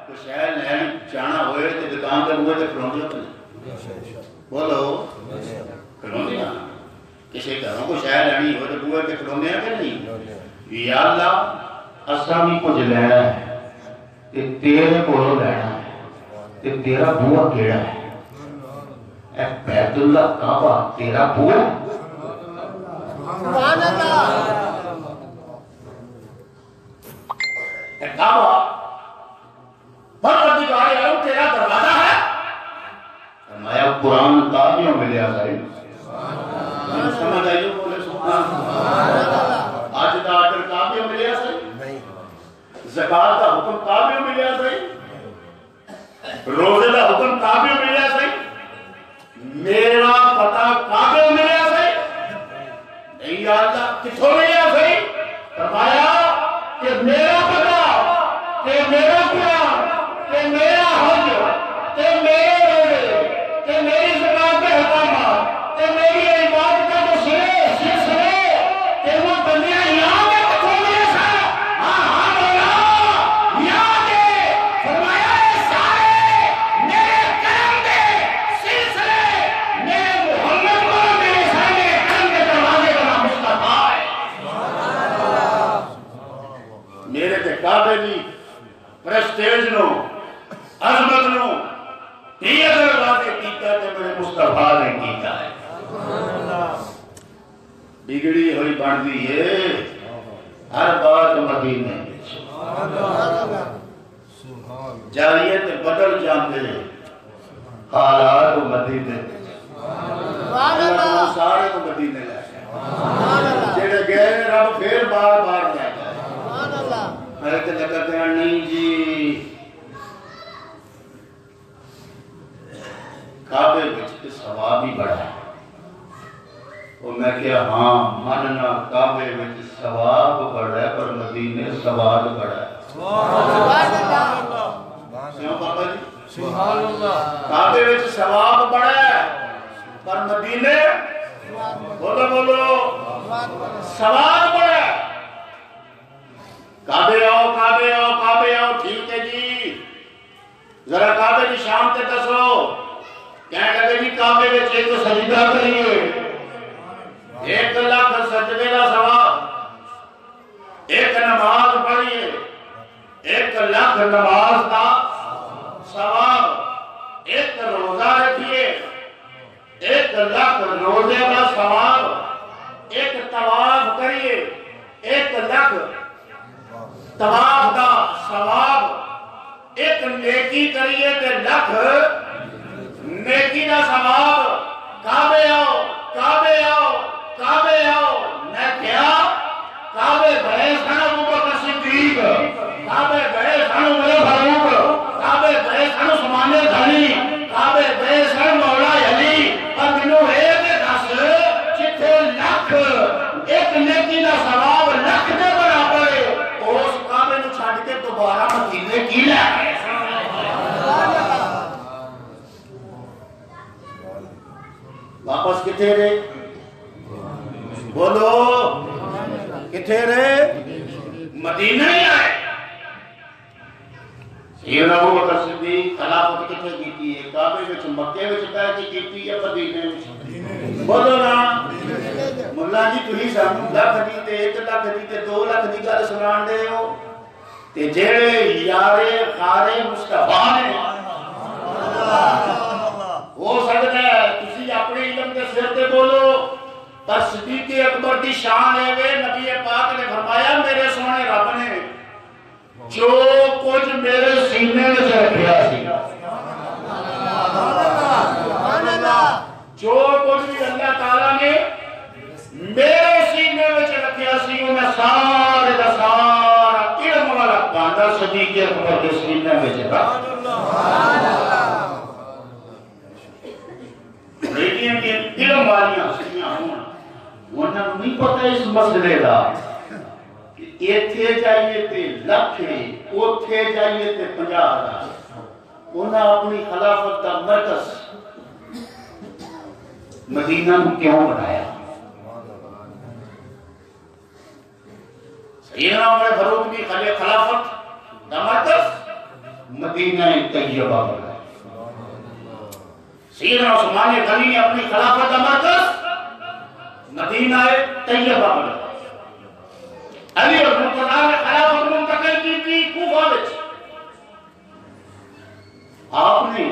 کچھ شہر نہر جانا ہوئے تو دکان کے بوئے تے کھلوندے ہوتے بولو کھلوندے ہیں، کسی گھروں کو شہر لینی ہوئے تو بوئے تے کھلوندے ہیں کہ نہیں؟ یا اللہ اساں بھی کچھ لینا ہے کہ تیرے کو لینا ہے کہ تیرا بوا کیڑا ہے؟ اے بیت اللہ کعبہ تیرا بوا ہے؟ سبحان اللہ۔ اے کعبہ پروردگار عالم تیرا دروازہ ہے؟ فرمایا قرآن کعبیوں میں لیا جائے۔ سمجھ آئیے بولے سبحان اللہ۔ آج دا آڈر کعبیوں میں لیا جائے، زکات کا حکم کعبے ملیا سی روزے کا حکم کعبے ملیا سی میرا پتہ کعبے ملیا سی نہیں یا اللہ کتھوں ملیا سی فرمایا کہ میرا پتہ کہ میرا قرآن کہ میرا حج کہ میرے روزے کہ میری زکات کے احکامات کہ میری عبادت کا جو سلسلے کہ وہ بندیاں یہاں کے کتھوں ملے سن ہاں ہاں مولا یہاں کے فرمایا اے سارے میرے کرم دے سلسلے میرے محمد کو میرے سامنے کرم کے دروازے کا نام مصطفیٰ ہے میرے تے کعبے دی پرسٹیج نو عظمت نو یہ اگر واضح کیتا تے میرے مصطفیٰ نے کیتا ہے بگڑی ہوئی بندی ہے ہر بات مدینے جائیے تے بدل جاندے حالات مدینے سارے کو مدینے لے جڑے گئے رب پھر بار بار لے گئے میرے تے لگتے ہیں نہیں جی کعبے وچ ثواب ہی بڑا ہے وہ میں کہا ہاں مننا کعبے وچ ثواب بڑا ہے پر مدینے ثواب بڑا ہے سبحان اللہ سبحان بابا جی سبحان اللہ کعبے وچ ثواب بڑا ہے پر مدینے بولو بولو ثواب بڑا ہے کعبے آؤ کعبے آؤ کعبے آؤ ٹھیک ہے جی ذرا کعبے کی شام تے دسو کہنے لگے جی کعبے وچ ایک سجدہ کریے 1 لاکھ سجدے کا ثواب ایک نماز پڑھیے 1 لاکھ نماز کا ثواب ایک روزہ رکھیے 1 لاکھ روزے کا ثواب ایک طواف کریے 1 لاکھ طواف کا ثواب ایک نیکی کریے تے لاکھ نیکی کا ثواب کعبے آؤ کعبے آؤ کعبے آؤ میں کیا کعبے گئے سن ابو بکر صدیق کعبے گئے سن عمر فاروق کعبے گئے سن عثمان غنی کعبے گئے سن مولا علی اور مینوں ایک دس جتھے لاکھ ایک نیکی کا ثواب لاکھ دے برابر ہے اس کعبے نوں چھڈ کے دوبارہ مدینے کی لے آئے واپس کتھے رہے بولو کتھے رہے مدینہ ہی آئے سیدنا ابو بکر صدیق خلافت کتھے کیتی ہے کعبے وچ مکے وچ بیٹھ کے کیتی ہے مدینے وچ بولو نا مولا جی تسی سانوں لاکھ دی تے 1 لاکھ دی تے 2 لاکھ دی گل سنان دے ہو تے جڑے یارے خارے مصطفیٰ نے ہو سکتا ہے تسی اپنے علم کے سر تے بولو پر صدیق اکبر دی شان ہے وے نبی پاک نے فرمایا میرے سونے رب نے جو کچھ میرے سینے وچ رکھیا سی جو کچھ بھی اللہ تعالیٰ نے میرے سینے وچ رکھیا سی انہیں سارے دا سارا علم والا کانڈا صدیق اکبر کے سینے وچ رکھ ریڈیاں کے علم والیاں سیاں ہوں انہوں نہیں پتہ اس مسئلے دا کہ ایتھے جائیے تے لکھے اوتھے جائیے تے 50,000 انہوں اپنی خلافت کا مرکز مدینہ کو کیوں بنایا سیدنا عمر فاروق کی خلافت کا مرکز مدینہ طیبہ بنایا سیدنا عثمان غنی نے اپنی خلافت کا مرکز مدینہ طیبہ بنایا علی اور مرتضیٰ نے خلافت منتقل کی تھی کوفہ وچ آپ نے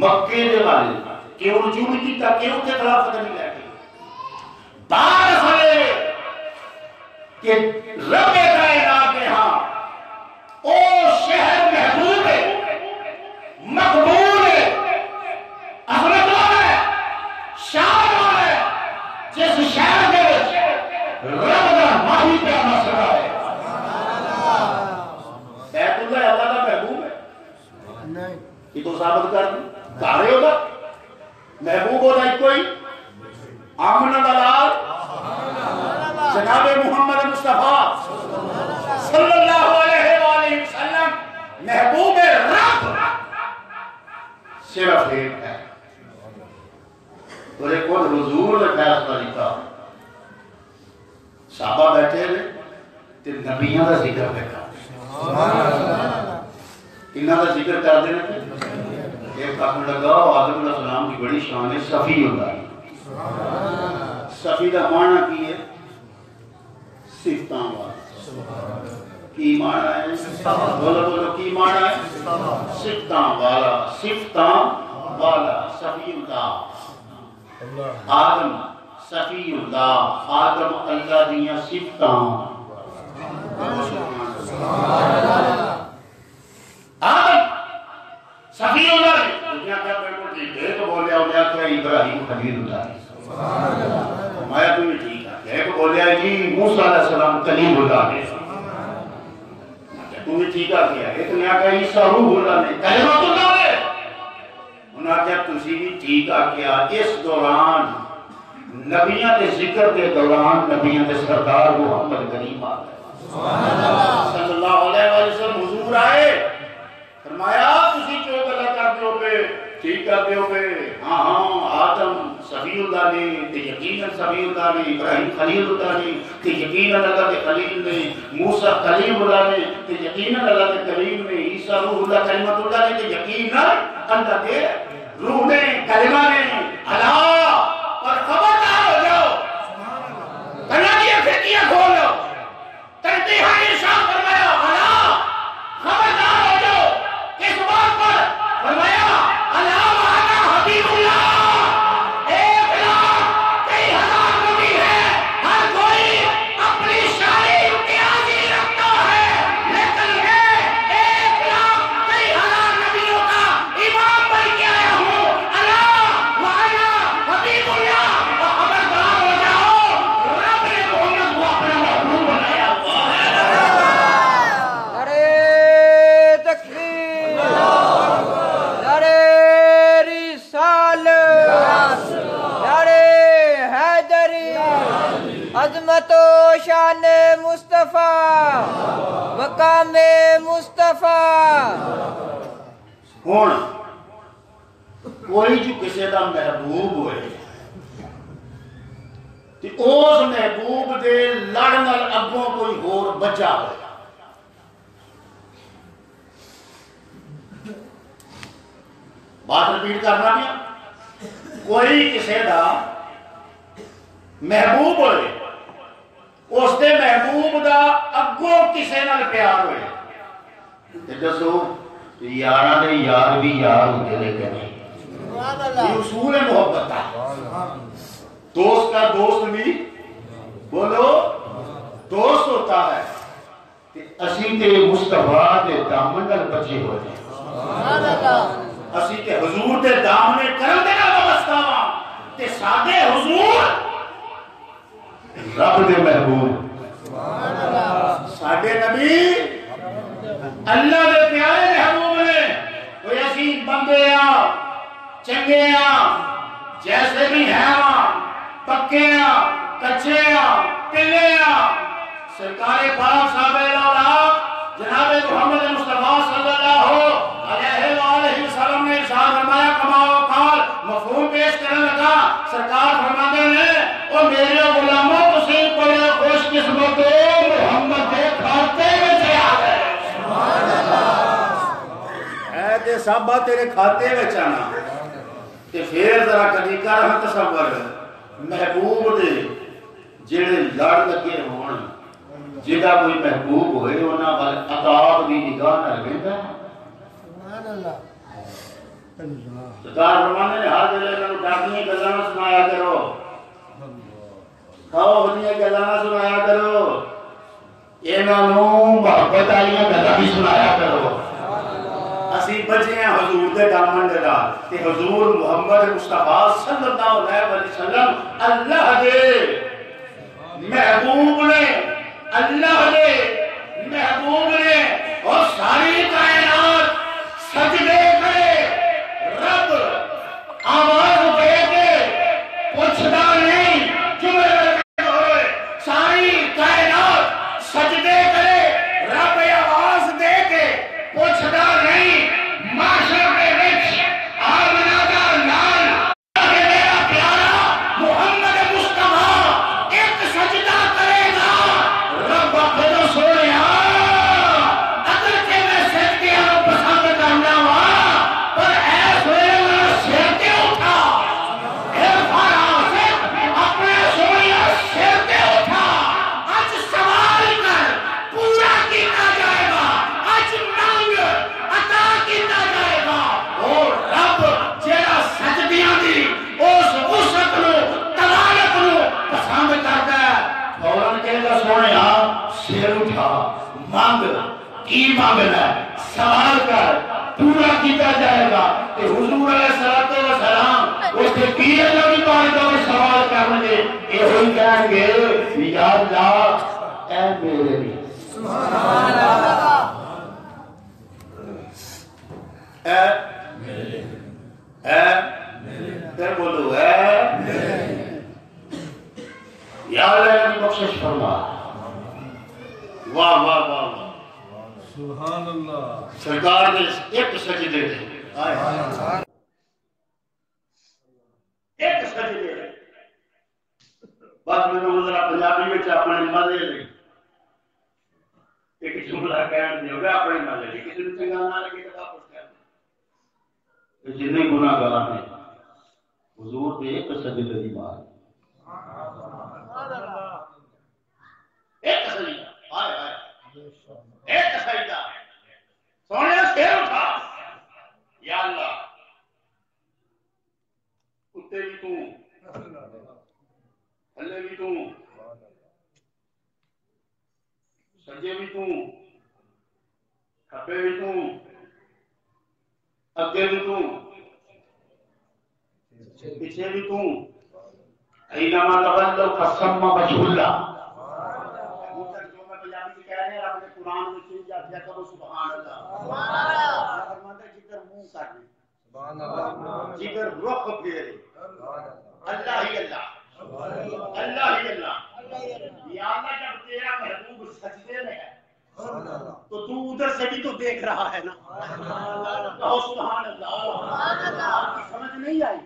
مکے دے والے کیوں رجوع کیتا کیوں تے خلافت نہیں لے گئی بعد سنے کہ رب کائنات کے ہاں او شہر محبوب ہے مقبول ہے احمد ہے شاہ ہے جس شہر کے رب کا ماہی پہ مسئلہ ہے تو ثابت کر دیں دارے ہوگا محبوب ہوتا ایک کوئی آمنہ دلال جناب محمد مصطفیٰ صلی اللہ علیہ وآلہ وسلم محبوب رب صرف ایک ہے اور ایک خود حضور نے فیصلہ لکھا صحابہ بیٹھے رہے تے نبیوں کا ذکر بیٹھا انہاں کا ذکر کر دینا ایک کہنے لگا آدم علیہ السلام کی بڑی شان ہے صفی ہوتا ہے صفی کا معنی کی ہے صفتاں والا کی معنی ہے بولو بولو کی معنی ہے صفتاں والا صفی اللہ آدم صفی اللہ آدم اللہ دیاں صفتاں آدم صفی اللہ ہے دنیا کا بالکل ٹھیک ہے تو بولیا انہیں آکھا ابراہیم خلیل اللہ ہے میں تمہیں ٹھیک ہے تو بولیا جی موسیٰ علیہ السلام کلیم اللہ ہے تمہیں ٹھیک ہے ایک نے آکھا عیسیٰ روح اللہ نے کلمت اللہ ہے انہوں نے آکھا تسی بھی ٹھیک کیا اس دوران نبیوں کے ذکر کے دوران نبیوں کے سردار محمد کریم آگئے صلی اللہ علیہ وسلم حضور آئے فرمایا تسی جو گلہ کر دیو پہ ٹھیک کر دیو پہ ہاں آدم صفی اللہ نے تے یقیناً صفی اللہ نے ابراہیم خلیل اللہ نے تے یقیناً اللہ کے خلیل نے موسیٰ کلیم اللہ نے تے یقیناً اللہ کے کلیم نے عیسیٰ روح اللہ کلمت اللہ نے تے یقیناً اللہ کے روح نے کلمہ نے اللہ اور خبردار ہو جاؤ کنا کی افریقیاں کھولو تنتیحائی ارشاد فرمایا اللہ خبردار ہو جاؤ کس بات پر فرمایا اللہ وعلا حبیب اللہ ایک لاکھ کئی ہزار نبی ہے ہر کوئی اپنی شانی امتیازی رکھتا ہے لیکن میں ایک لاکھ کئی ہزار نبیوں کا امام بن کے آیا ہوں اللہ وعلا حبیب اللہ خبردار ہو جاؤ رب نے محمد کو اپنا محبوب بنایا ہوا ہے نعرہ تکبیر نعرہ رسالت نعرہ حیدری عظمت و شان مصطفیٰ مقام مصطفیٰ ہون کوئی جو کسی دا محبوب ہوئے کہ اس محبوب دے لڑنل اگوں کوئی اور بچا ہوئے بات رپیٹ کرنا بھی کوئی کسی دا محبوب ہوئے اس دے محبوب دا اگوں کسی نال پیار ہوئے دسو یاراں دے یار بھی یار ہوتے لے کے نہیں یہ اصول ہے محبت کا دوست کا دوست بھی بولو دوست ہوتا ہے کہ اسی تے مصطفیٰ دے دامن نال بچے ہوئے اسی تے حضور دے دامن کرم دے نال وابستہ ہاں تے سادے حضور رب دے محبوب ساڈے نبی اللہ دے پیارے محبوب نے کوئی اسی بندے چنگے جیسے بھی ہیں پکے کچے پلے سرکار پاک صاحب الاولاد جناب محمد مصطفیٰ صلی اللہ علیہ وآلہ وسلم نے ارشاد فرمایا کما وقال مفہوم پیش کرنے لگا سرکار فرماتے ہیں او میرے غلاموں تسی بڑے خوش قسمت ہو محمد کے کھاتے میں آ گئے سبحان اللہ اے تے صحابہ تیرے کھاتے میں آنا کہ پھر ذرا کدی کر ہم تصور محبوب دے جڑے لڑ لگے ہون جہاں کوئی محبوب ہوئے انہاں وال عذاب دی نگاہ نہ ویندا سبحان اللہ سرکار فرمانے نے ہر ویلے انہاں نوں ڈاکیاں گلاں سنایا کرو کھاؤ ونیاں گلاں سنایا کرو انہاں نوں محبت والیاں گلاں بھی سنایا کرو اسی بچے ہیں حضور دے دامن دے نال تے حضور محمد مصطفیٰ صلی اللہ علیہ وسلم اللہ دے محبوب نے اللہ دے محبوب نے اور ساری کائنات سجدے کرے مانگ کی مانگنا ہے سوال کر پورا کیتا جائے گا کہ حضور علیہ السلام اس کے کی اللہ کی بارگاہ میں سوال کرنے گے یہ ہوئی کہیں گے یا اللہ اے میرے لیے سبحان اللہ اے پھر بولو اے یا اللہ کی بخشش فرما واہ واہ واہ سبحان اللہ سرکار نے ایک سجدے دے ایک سجدے دے بس میں نے ذرا پنجابی میں اپنے مزے لے ایک جملہ کہہ دیا گیا اپنے مزے لے کسی نے چنگا نہ لگے تو واپس کر دے جتنے گناہ گار ہیں حضور دے ایک سجدے دی بات ایک سجدہ آئے آئے ایک سجدہ سونے سیر اٹھا یا اللہ کتے بھی تو ہلے بھی تو سجے بھی تو کھپے بھی تو اگے بھی تو پیچھے بھی تو اینما تولوا فثم وجه اللہ قرآن میں چیز جاتی کرو سبحان اللہ فرماتا ہے جگر منہ کرنے سبحان اللہ جگر رخ پھیرے اللہ ہی اللہ اللہ ہی اللہ یا اللہ جب تیرا محبوب سجدے میں ہے تو تو ادھر سے بھی تو دیکھ رہا ہے نا کہو سبحان اللہ آپ کی سمجھ نہیں آئی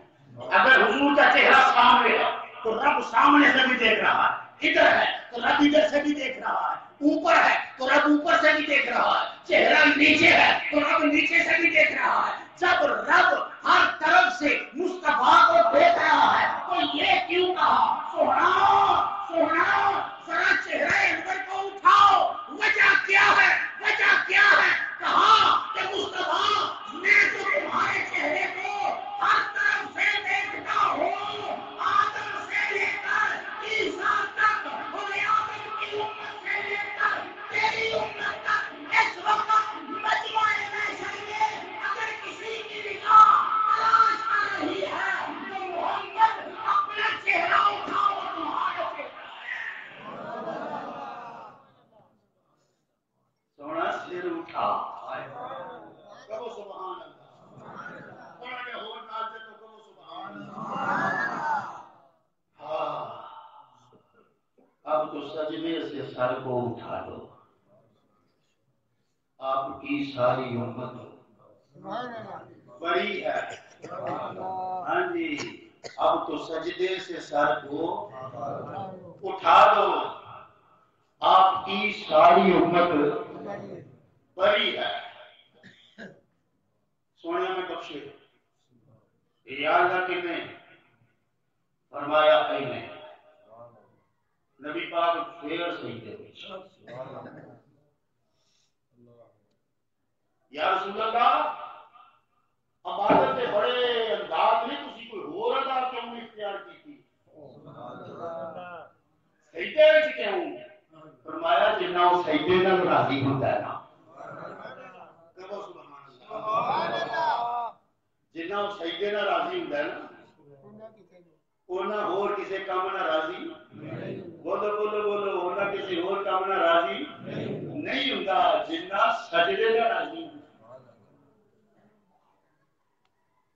اگر حضور کا چہرہ سامنے ہے تو رب سامنے سے بھی دیکھ رہا ہے ادھر ہے تو رب ادھر سے بھی دیکھ رہا ہے اوپر ہے تو رب اوپر سے بھی دیکھ رہا ہے چہرہ نیچے ہے تو رب نیچے سے بھی دیکھ رہا ہے جب رب ہر طرف سے مصطفیٰ کو دیکھ رہا ہے تو یہ کیوں کہا سبحان سبحان ذرا چہرہ انور کو اٹھاؤ وجہ کیا ہے کہا کہ مصطفیٰ میں تو تمہارے چہرے کو ہر طرف سے دیکھتا ہوں آدم سے لے کر عیسیٰ تک اور آدم کی امت سے لے کر تیری امت تک اس وقت مجمع محشر میں اگر کسی کی نگاہ تلاش کر رہی ہے تو محمد اپنا چہرہ اٹھاؤ تمہارے چہرہ سونا سر اٹھا کہو سبحان اللہ بڑا کہ ہو نال سے تو کہو سبحان اللہ ہاں اب تو سجدے سے سر کو اٹھا دو آپ کی ساری امت بڑی ہے ہاں جی اب تو سجدے سے سر کو اٹھا دو آپ کی ساری امت بڑی ہے سونے میں بخشے یا اللہ کے نے فرمایا اے نے نبی پاک پھر سجدے میں یا رسول اللہ عبادت کے بڑے انداز میں تسی کوئی اور ادا کیوں اختیار کی تھی سجدے وچ کیوں فرمایا جنہ وہ سجدے نال راضی ہوندا ہے نا کہو سبحان اللہ جنہ وہ سجدے نال راضی ہوندا ہے نا اونا اور کسی کام نہ راضی بولو بولو بولو اونا کسی اور کام نہ راضی نہیں ہوندا جنہ سجدے نال راضی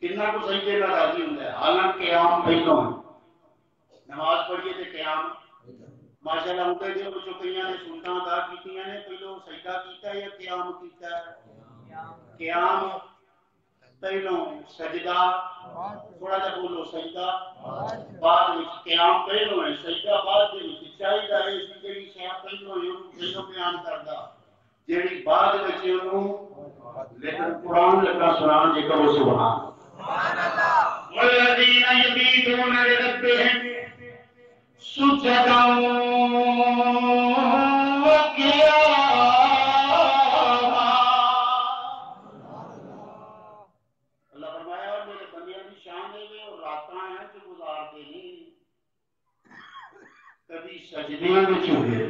کتنا کو سجدے نال راضی ہوندا ہے حالانکہ قیام پہلو نماز پڑھیے تے قیام ماشاءاللہ ہوتے جو چکیاں نے سنتاں ادا کیتیاں نے پہلو سجدہ کیتا ہے یا قیام کیتا ہے قیام پہلو سجدہ تھوڑا جا بولو سجدہ بعد وچ قیام پہلو ہے سجدہ بعد وچ چاہیدا ہے اس جڑی شے پہلو ہے وہ پہلو بیان کردا جڑی بعد وچ اونوں لیکن قرآن لگا سنان جے کرو سبحان اللہ والذین یبیتون لربہم سجدا وقیاما اللہ فرمایا اور میرے بندیاں کی شان دے اور راتاں ہیں جو گزارتے نہیں کبھی سجدے وچ ہوئے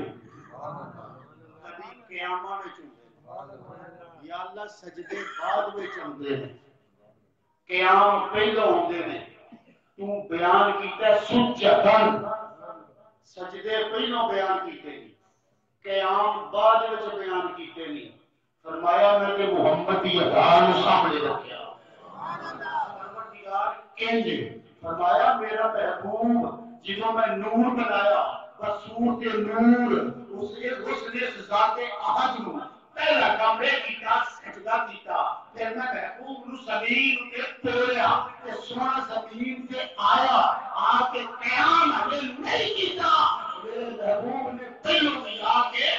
کبھی قیاماں قیام وچ ہوندے یا اللہ سجدے بعد وچ ہوندے نے قیام پہلو ہوندے نے تو بیان کیتا سجدن سجدے پہلو بیان کیتے نہیں قیام بعد وچ بیان کیتے نہیں فرمایا میں نے محمد کی ادا نو سامنے رکھیا پروردگار کنج فرمایا میرا محبوب جنہوں میں نور بنایا بصورت نور اس نے ذات احد نو پہلا کمرے کیتا سجدہ کیتا پھر میں محبوب نو زمین تے توڑیا تے سونا زمین تے آیا آ کے قیام ہمیں نہیں کیتا میرے محبوب نے پہلو بھی آ کے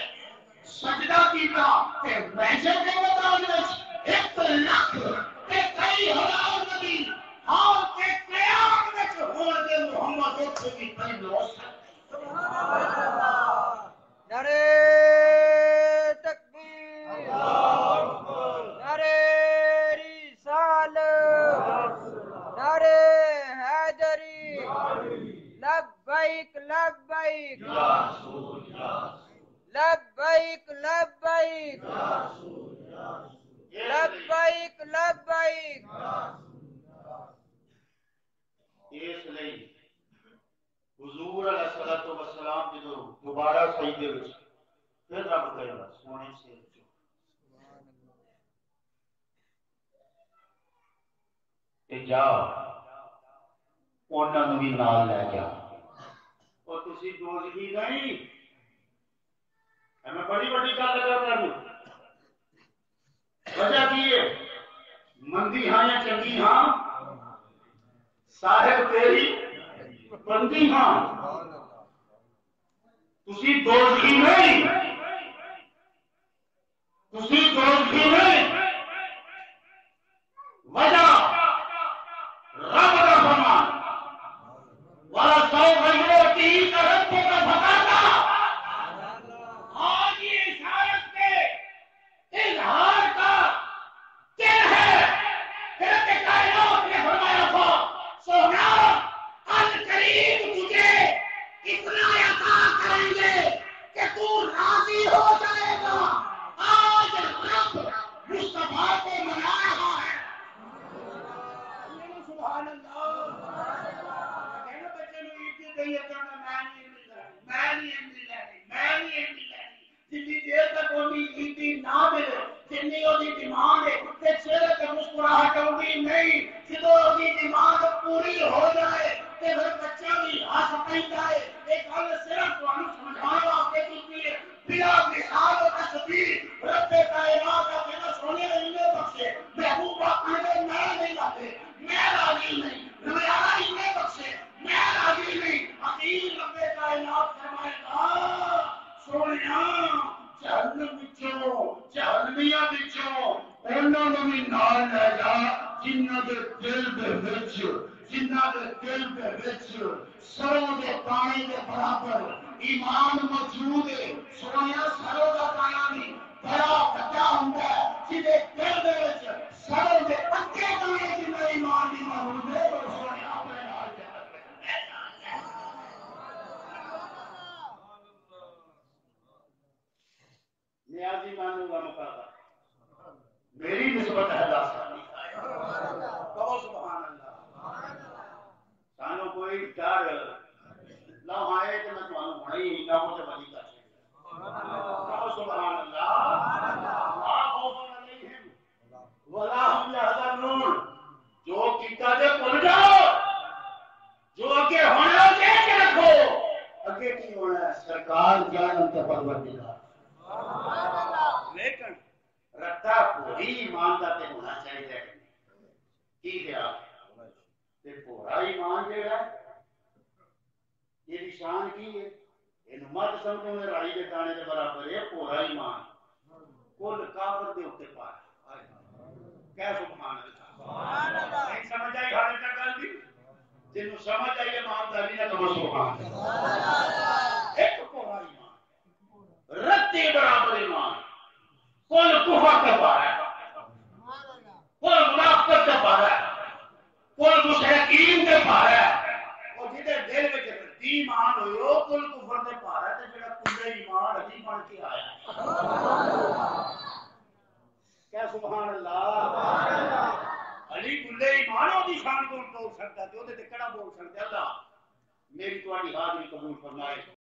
سجدہ کیتا تے محشر کے میدان وچ ایک لاکھ تے کئی ہزار نبی اور تے قیام وچ ہون دے محمد اٹھ کے پہلو سبحان اللہ نعرہ تکبیر نعرہ رسالت نعرہ حیدری لبیک لبیک لبیک لبیک لبیک لبیک اس لیے حضور علیہ الصلوۃ والسلام جدو دوبارہ سجدے وچ پھر رب کہے سونے سے جا انہاں نوں بھی نال لے جا اور تسی دوزخی نہیں میں بڑی بڑی گل کرتا ہوں وجہ کی ہے مندی ہاں یا چنگی ہاں صاحب تیری بندی ہاں تسی دوزخی نہیں تسی دوزخی نہیں وجہ رب کا فرمان والا سو بھائیوں تین طرف کو کا بھگاتا آج یہ اشارت کے اظہار کا کیا ہے حضرت کائنات نے فرمایا تھا سونا القریب تجھے اتنا عطا کریں گے کہ تو راضی ہو جائے گا آج رب مصطفیٰ کو منا رہا ہے سبحان اللہ کہنا بچے نے عید کی گئی ہے کہنا میں نہیں جتنی دیر تک کوئی عیدی نہ ملے جتنی وہی ڈیمانڈ ہے کہ چہرے پہ مسکراہٹ ہوگی نہیں جدو وہی ڈیمانڈ پوری ہو جائے تو پھر بچہ بھی ہنس پیندا ہے ایک گل صرف تمہیں سمجھانے واسطے کی ہے بلا مثال و تصویر رب کائنات کا کہنا سونے نے بخشے محبوبہ کہنے میں نہیں لاتے میں راضی نہیں رویانہ ہی میں بخشے میں راضی نہیں حقیق رب کائنات فرمائے گا سونیا جہنم وچوں جہنمیاں وچوں انہاں نوں بھی نال لے جا جنہاں دے دل دے وچ سروں دے پانی دے برابر ایمان موجود ہے سونیا سروں دا دانہ نہیں بڑا بڑا ہوندا ہے جدے دل دے وچ سروں دے پکے دانے جنہ ایمان نہیں موجود ہے وہ سونیا اپنے نال نیازی مانوں گا مقابلہ میری نسبت ہے اللہ سے کہو سبحان اللہ سانو کوئی ڈر نہ آئے کہ میں تمہوں بڑی ہی نہ مجھے بلی کر کہو سبحان اللہ لا خوف علیہم ولا هم يحزنون جو کیتا دے بھول جاؤ جو اگے ہونا دے کے رکھو اگے کی ہونا ہے سرکار جانم تے پروردگار لیکن رتا پوری ایمان دا تے ہونا چاہیے کی دیا تے پورا ایمان جیڑا یہ شان کی ہے ان مت سمجھو نے رائی دے دانے دے برابر ہے پورا ایمان کل کافر دے اوتے پار کیا سبحان اللہ نہیں سمجھ آئی حال تک گل دی جنوں سمجھ آئی ایمانداری نہ تو سبحان اللہ ایک پورا ایمان رتی برابر ایمان کل کفر کا پارا ہے کل منافقت کا پارا ہے کل مشرکین کے پارا ہے اور جدے دل وچ رتی ایمان ہوئے کل کفر کے پارا ہے تے جڑا کل ایمان ہی بن کے آیا کیا سبحان اللہ علی گلے ایمانوں دی شان کو توڑ سکتا تے اودے تے کڑا بول سکتا اللہ میری تہاڈی حاضری قبول فرمائے